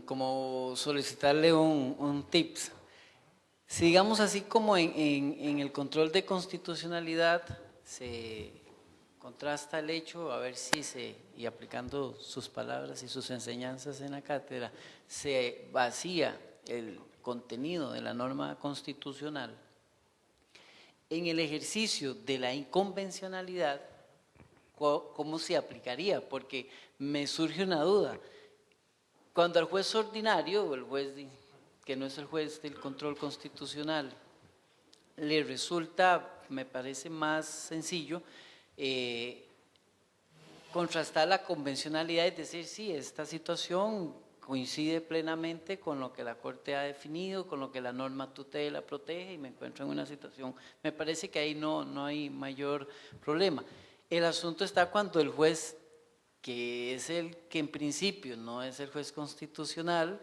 como solicitarle un tips. Si digamos así como en el control de constitucionalidad se contrasta el hecho, a ver si y aplicando sus palabras y sus enseñanzas en la cátedra, se vacía el contenido de la norma constitucional. En el ejercicio de la inconvencionalidad, ¿cómo se aplicaría? Porque me surge una duda. Cuando al juez ordinario, o el juez que no es el juez del control constitucional, le resulta, me parece más sencillo, contrastar la convencionalidad y decir, sí, esta situación coincide plenamente con lo que la Corte ha definido, con lo que la norma tutela, protege, y me encuentro en una situación, me parece que ahí no hay mayor problema. El asunto está cuando el juez, que es el que en principio no es el juez constitucional,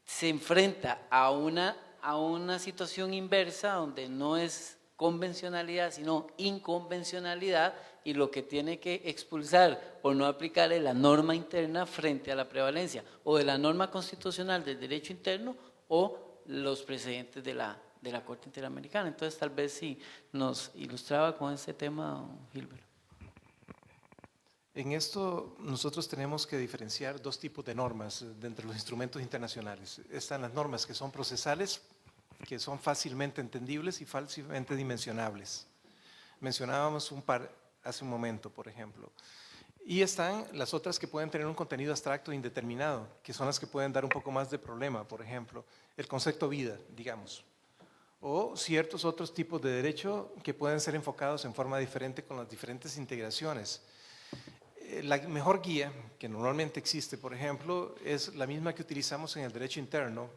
se enfrenta a una situación inversa donde no es convencionalidad, sino inconvencionalidad, y lo que tiene que expulsar o no aplicar es la norma interna frente a la prevalencia o de la norma constitucional del derecho interno o los precedentes de la Corte Interamericana. Entonces, tal vez si nos ilustraba con este tema, don Gilbert. En esto nosotros tenemos que diferenciar dos tipos de normas dentro de los instrumentos internacionales. Están las normas que son procesales, que son fácilmente entendibles y fácilmente dimensionables. Mencionábamos un par hace un momento, por ejemplo. Y están las otras que pueden tener un contenido abstracto e indeterminado, que son las que pueden dar un poco más de problema, por ejemplo, el concepto vida, digamos, o ciertos otros tipos de derecho que pueden ser enfocados en forma diferente con las diferentes integraciones. La mejor guía que normalmente existe, por ejemplo, es la misma que utilizamos en el derecho interno.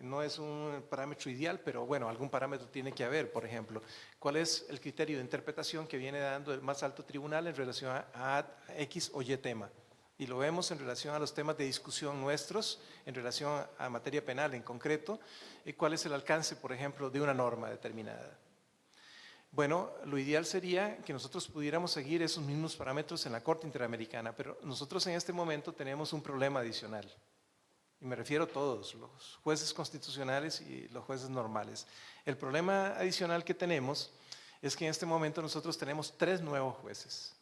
No es un parámetro ideal, pero bueno, algún parámetro tiene que haber. Por ejemplo, ¿cuál es el criterio de interpretación que viene dando el más alto tribunal en relación a X o Y tema? Y lo vemos en relación a los temas de discusión nuestros, en relación a materia penal en concreto, y cuál es el alcance, por ejemplo, de una norma determinada. Bueno, lo ideal sería que nosotros pudiéramos seguir esos mismos parámetros en la Corte Interamericana, pero nosotros en este momento tenemos un problema adicional. Y me refiero a todos, los jueces constitucionales y los jueces normales. El problema adicional que tenemos es que en este momento nosotros tenemos 3 nuevos jueces.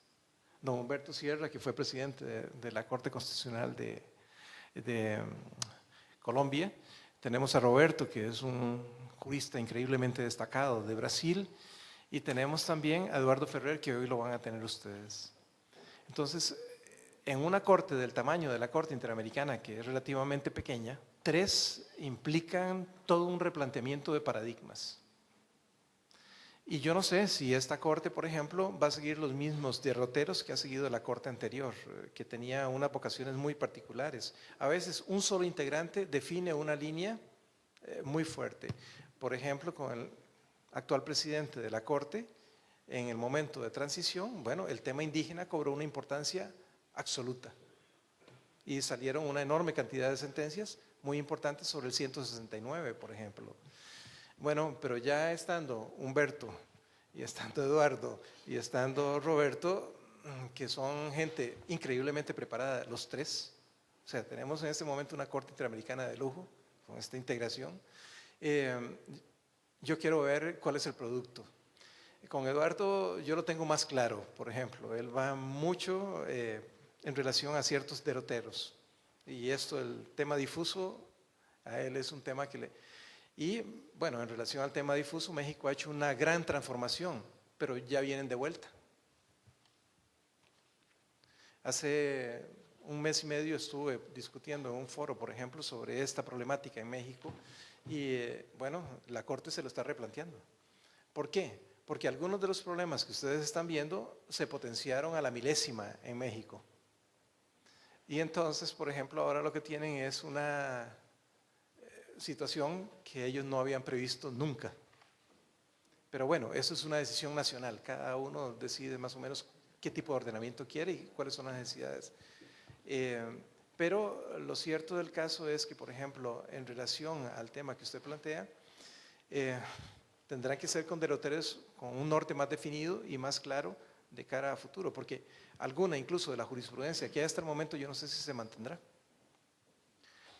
Don Humberto Sierra, que fue presidente de la Corte Constitucional de Colombia. Tenemos a Roberto, que es un jurista increíblemente destacado de Brasil. Y tenemos también a Eduardo Ferrer, que hoy lo van a tener ustedes. Entonces, en una corte del tamaño de la Corte Interamericana, que es relativamente pequeña, 3 implican todo un replanteamiento de paradigmas. Y yo no sé si esta corte, por ejemplo, va a seguir los mismos derroteros que ha seguido la corte anterior, que tenía unas vocaciones muy particulares. A veces un solo integrante define una línea muy fuerte. Por ejemplo, con el actual presidente de la Corte, en el momento de transición, bueno, el tema indígena cobró una importancia absoluta y salieron una enorme cantidad de sentencias muy importantes sobre el 169, por ejemplo. Bueno, pero ya estando Humberto y estando Eduardo y estando Roberto, que son gente increíblemente preparada, los 3, o sea, tenemos en este momento una Corte Interamericana de lujo con esta integración. Yo quiero ver cuál es el producto. Con Eduardo yo lo tengo más claro, por ejemplo, él va mucho en relación a ciertos derroteros. Y esto, el tema difuso, A él es un tema que le... Y bueno, en relación al tema difuso, México ha hecho una gran transformación, pero ya vienen de vuelta. Hace un mes y medio estuve discutiendo en un foro, por ejemplo, sobre esta problemática en México y bueno, la Corte se lo está replanteando. ¿Por qué? Porque algunos de los problemas que ustedes están viendo se potenciaron a la milésima en México. Y entonces, por ejemplo, ahora lo que tienen es una situación que ellos no habían previsto nunca. Pero bueno, eso es una decisión nacional, cada uno decide más o menos qué tipo de ordenamiento quiere y cuáles son las necesidades. Pero lo cierto del caso es que, por ejemplo, en relación al tema que usted plantea, tendrán que ser con derroteros con un norte más definido y más claro de cara a futuro, porque alguna incluso de la jurisprudencia que hasta el momento yo no sé si se mantendrá.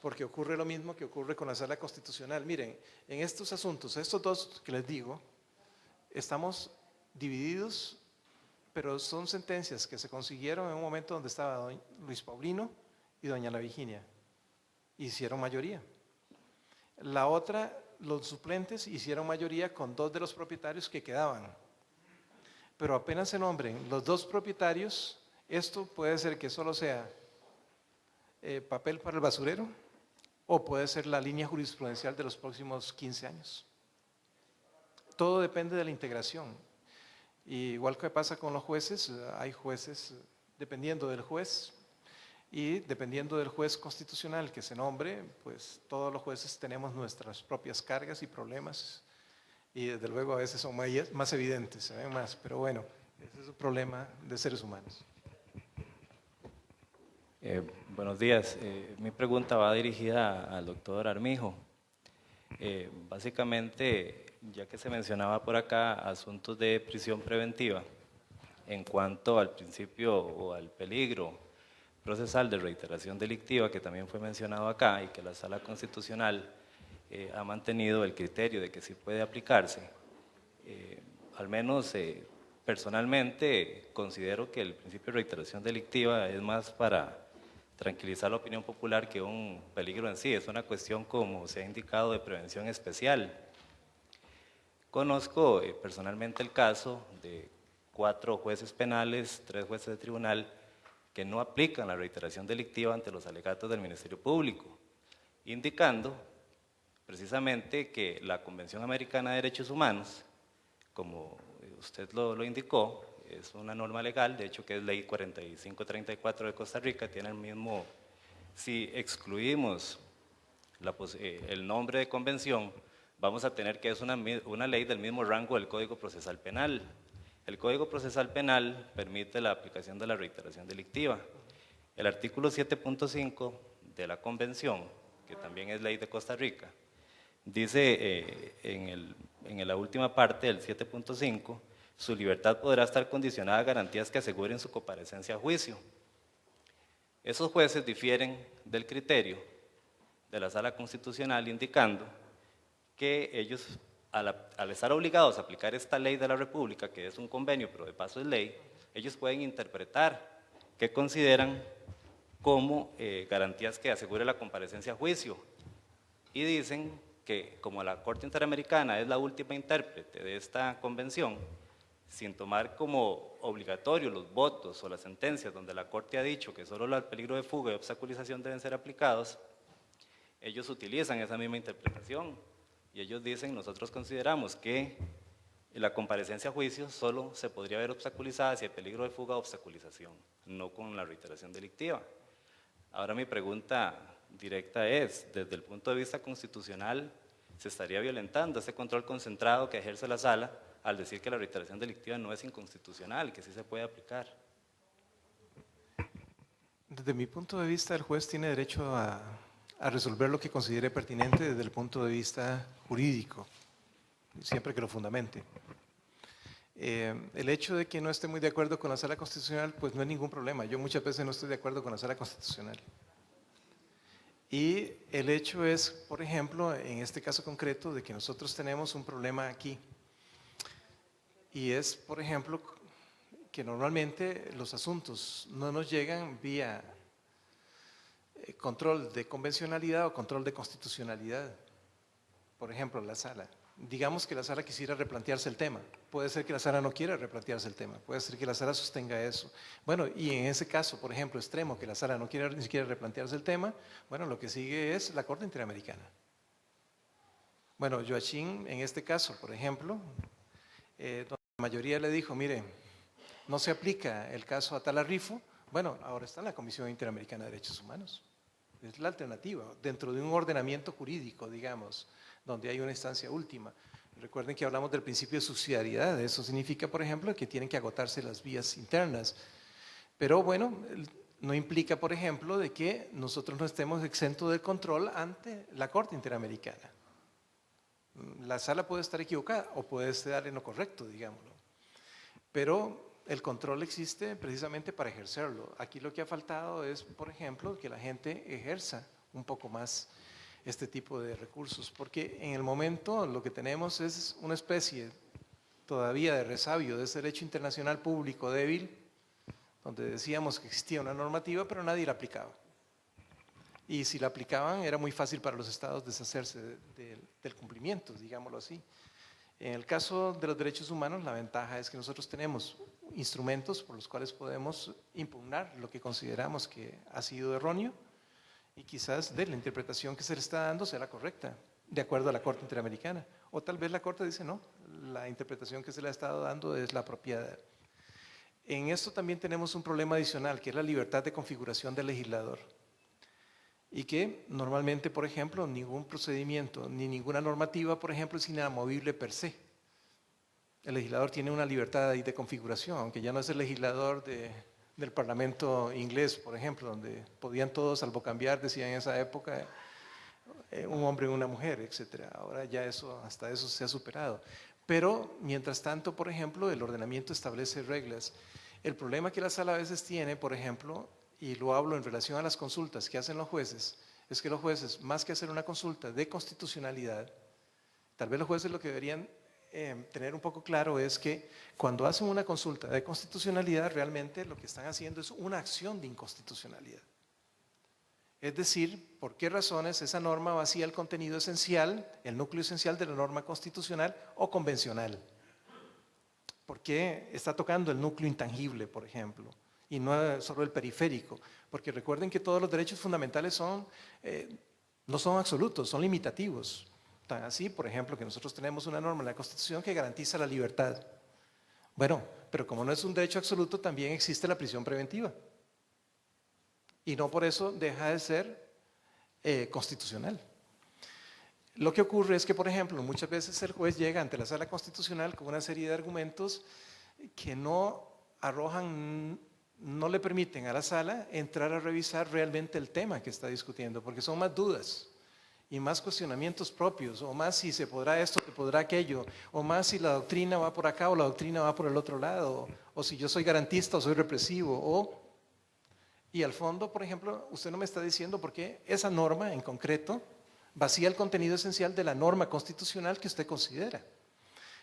Porque ocurre lo mismo que ocurre con la Sala Constitucional. Miren, en estos asuntos, estos dos que les digo, estamos divididos, pero son sentencias que se consiguieron en un momento donde estaba don Luis Paulino y doña Ana Virginia. Hicieron mayoría. La otra, los suplentes hicieron mayoría con 2 de los propietarios que quedaban. Pero apenas se nombren los 2 propietarios, esto puede ser que solo sea papel para el basurero o puede ser la línea jurisprudencial de los próximos 15 años. Todo depende de la integración. Y igual que pasa con los jueces, hay jueces, dependiendo del juez y dependiendo del juez constitucional que se nombre, pues todos los jueces tenemos nuestras propias cargas y problemas y desde luego a veces son más evidentes, se ven más, pero bueno, ese es un problema de seres humanos. Buenos días, mi pregunta va dirigida al doctor Armijo. Básicamente, ya que se mencionaba por acá asuntos de prisión preventiva, en cuanto al principio o al peligro procesal de reiteración delictiva, que también fue mencionado acá y que la Sala Constitucional ha mantenido el criterio de que sí puede aplicarse, al menos personalmente considero que el principio de reiteración delictiva es más para tranquilizar la opinión popular que un peligro en sí, es una cuestión, como se ha indicado, de prevención especial. Conozco personalmente el caso de 4 jueces penales, 3 jueces de tribunal que no aplican la reiteración delictiva ante los alegatos del Ministerio Público, indicando precisamente que la Convención Americana de Derechos Humanos, como usted lo indicó, es una norma legal, de hecho que es ley 4534 de Costa Rica, tiene el mismo, si excluimos el nombre de convención, vamos a tener que es una ley del mismo rango del Código Procesal Penal. El Código Procesal Penal permite la aplicación de la reiteración delictiva. El artículo 7.5 de la convención, que también es ley de Costa Rica, dice en la última parte del 7.5, su libertad podrá estar condicionada a garantías que aseguren su comparecencia a juicio. Esos jueces difieren del criterio de la Sala Constitucional, indicando que ellos, al estar obligados a aplicar esta ley de la República, que es un convenio, pero de paso es ley, ellos pueden interpretar qué consideran como garantías que asegure la comparecencia a juicio. Y dicen que como la Corte Interamericana es la última intérprete de esta convención, sin tomar como obligatorio los votos o las sentencias donde la Corte ha dicho que solo el peligro de fuga y obstaculización deben ser aplicados, ellos utilizan esa misma interpretación y ellos dicen, nosotros consideramos que la comparecencia a juicio solo se podría ver obstaculizada si hay peligro de fuga o obstaculización, no con la reiteración delictiva. Ahora mi pregunta directa es, desde el punto de vista constitucional, ¿se estaría violentando ese control concentrado que ejerce la Sala al decir que la reiteración delictiva no es inconstitucional, que sí se puede aplicar? Desde mi punto de vista, el juez tiene derecho a resolver lo que considere pertinente desde el punto de vista jurídico, siempre que lo fundamente. El hecho de que no esté muy de acuerdo con la Sala Constitucional, pues no es ningún problema. Yo muchas veces no estoy de acuerdo con la Sala Constitucional. Y el hecho es, por ejemplo, en este caso concreto, de que nosotros tenemos un problema aquí. Y es, por ejemplo, que normalmente los asuntos no nos llegan vía control de convencionalidad o control de constitucionalidad. Por ejemplo, la sala. Digamos que la sala quisiera replantearse el tema. Puede ser que la sala no quiera replantearse el tema. Puede ser que la sala sostenga eso. Bueno, y en ese caso, por ejemplo, extremo, que la sala no quiera ni siquiera replantearse el tema, bueno, lo que sigue es la Corte Interamericana. Bueno, Joachim, en este caso, por ejemplo, donde la mayoría le dijo, mire, no se aplica el caso Atala Rifo, bueno, ahora está en la Comisión Interamericana de Derechos Humanos. Es la alternativa, dentro de un ordenamiento jurídico, digamos, donde hay una instancia última. Recuerden que hablamos del principio de subsidiariedad, eso significa, por ejemplo, que tienen que agotarse las vías internas. Pero bueno, no implica, por ejemplo, de que nosotros no estemos exentos del control ante la Corte Interamericana. La sala puede estar equivocada o puede estar en lo correcto, digámoslo. Pero el control existe precisamente para ejercerlo. Aquí lo que ha faltado es, por ejemplo, que la gente ejerza un poco más este tipo de recursos, porque en el momento lo que tenemos es una especie todavía de resabio de ese derecho internacional público débil, donde decíamos que existía una normativa, pero nadie la aplicaba. Y si la aplicaban era muy fácil para los estados deshacerse del cumplimiento, digámoslo así. En el caso de los derechos humanos, la ventaja es que nosotros tenemos instrumentos por los cuales podemos impugnar lo que consideramos que ha sido erróneo y quizás de la interpretación que se le está dando sea la correcta, de acuerdo a la Corte Interamericana. O tal vez la Corte dice no, la interpretación que se le ha estado dando es la apropiada. En esto también tenemos un problema adicional, que es la libertad de configuración del legislador. Y que normalmente, por ejemplo, ningún procedimiento ni ninguna normativa, por ejemplo, es inamovible per se. El legislador tiene una libertad de configuración, aunque ya no es el legislador del Parlamento inglés, por ejemplo, donde podían todos, salvo cambiar, decían en esa época, un hombre y una mujer, etc. Ahora ya eso, hasta eso se ha superado. Pero, mientras tanto, por ejemplo, el ordenamiento establece reglas. El problema que la sala a veces tiene, por ejemplo, y lo hablo en relación a las consultas que hacen los jueces, es que los jueces, más que hacer una consulta de constitucionalidad, tal vez los jueces lo que deberían tener un poco claro es que cuando hacen una consulta de constitucionalidad, realmente lo que están haciendo es una acción de inconstitucionalidad. Es decir, por qué razones esa norma vacía el contenido esencial, el núcleo esencial de la norma constitucional o convencional. ¿Por qué está tocando el núcleo intangible, por ejemplo? Y no solo el periférico, porque recuerden que todos los derechos fundamentales no son absolutos, son limitativos. Tan así, por ejemplo, que nosotros tenemos una norma en la Constitución que garantiza la libertad. Bueno, pero como no es un derecho absoluto, también existe la prisión preventiva. Y no por eso deja de ser constitucional. Lo que ocurre es que, por ejemplo, muchas veces el juez llega ante la sala constitucional con una serie de argumentos que no arrojan, no le permiten a la sala entrar a revisar realmente el tema que está discutiendo, porque son más dudas y más cuestionamientos propios, o más si se podrá esto, se podrá aquello, o más si la doctrina va por acá o la doctrina va por el otro lado, o si yo soy garantista o soy represivo, y al fondo, por ejemplo, usted no me está diciendo por qué esa norma en concreto vacía el contenido esencial de la norma constitucional que usted considera.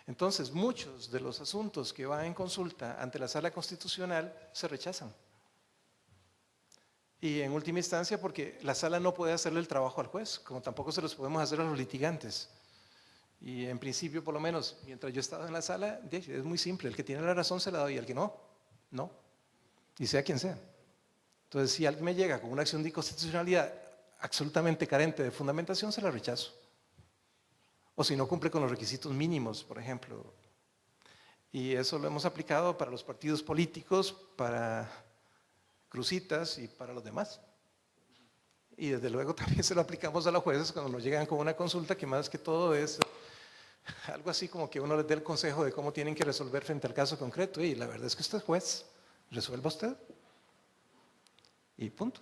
Entonces, muchos de los asuntos que van en consulta ante la sala constitucional se rechazan. Y en última instancia, porque la sala no puede hacerle el trabajo al juez, como tampoco se los podemos hacer a los litigantes. Y en principio, por lo menos, mientras yo he estado en la sala, es muy simple, el que tiene la razón se la doy, y el que no, no. Y sea quien sea. Entonces, si alguien me llega con una acción de inconstitucionalidad absolutamente carente de fundamentación, se la rechazo. O si no cumple con los requisitos mínimos, por ejemplo. Y eso lo hemos aplicado para los partidos políticos, para Cruzitas y para los demás. Y desde luego también se lo aplicamos a los jueces cuando nos llegan con una consulta que más que todo es algo así como que uno les dé el consejo de cómo tienen que resolver frente al caso concreto. Y la verdad es que usted es juez, resuelva usted. Y punto.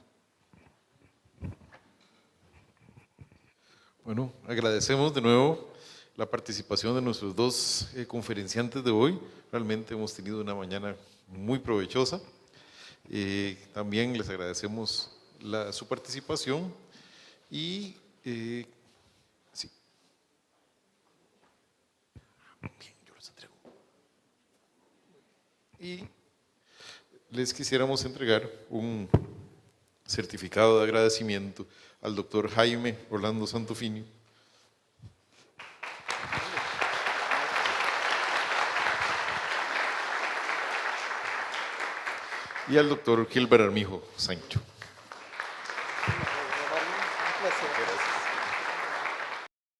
Bueno, agradecemos de nuevo la participación de nuestros dos conferenciantes de hoy. Realmente hemos tenido una mañana muy provechosa. También les agradecemos su participación y sí. Bien, yo los entrego. Y les quisiéramos entregar un certificado de agradecimiento al doctor Jaime Orlando Santofimio. Y al doctor Gilbert Armijo Sancho.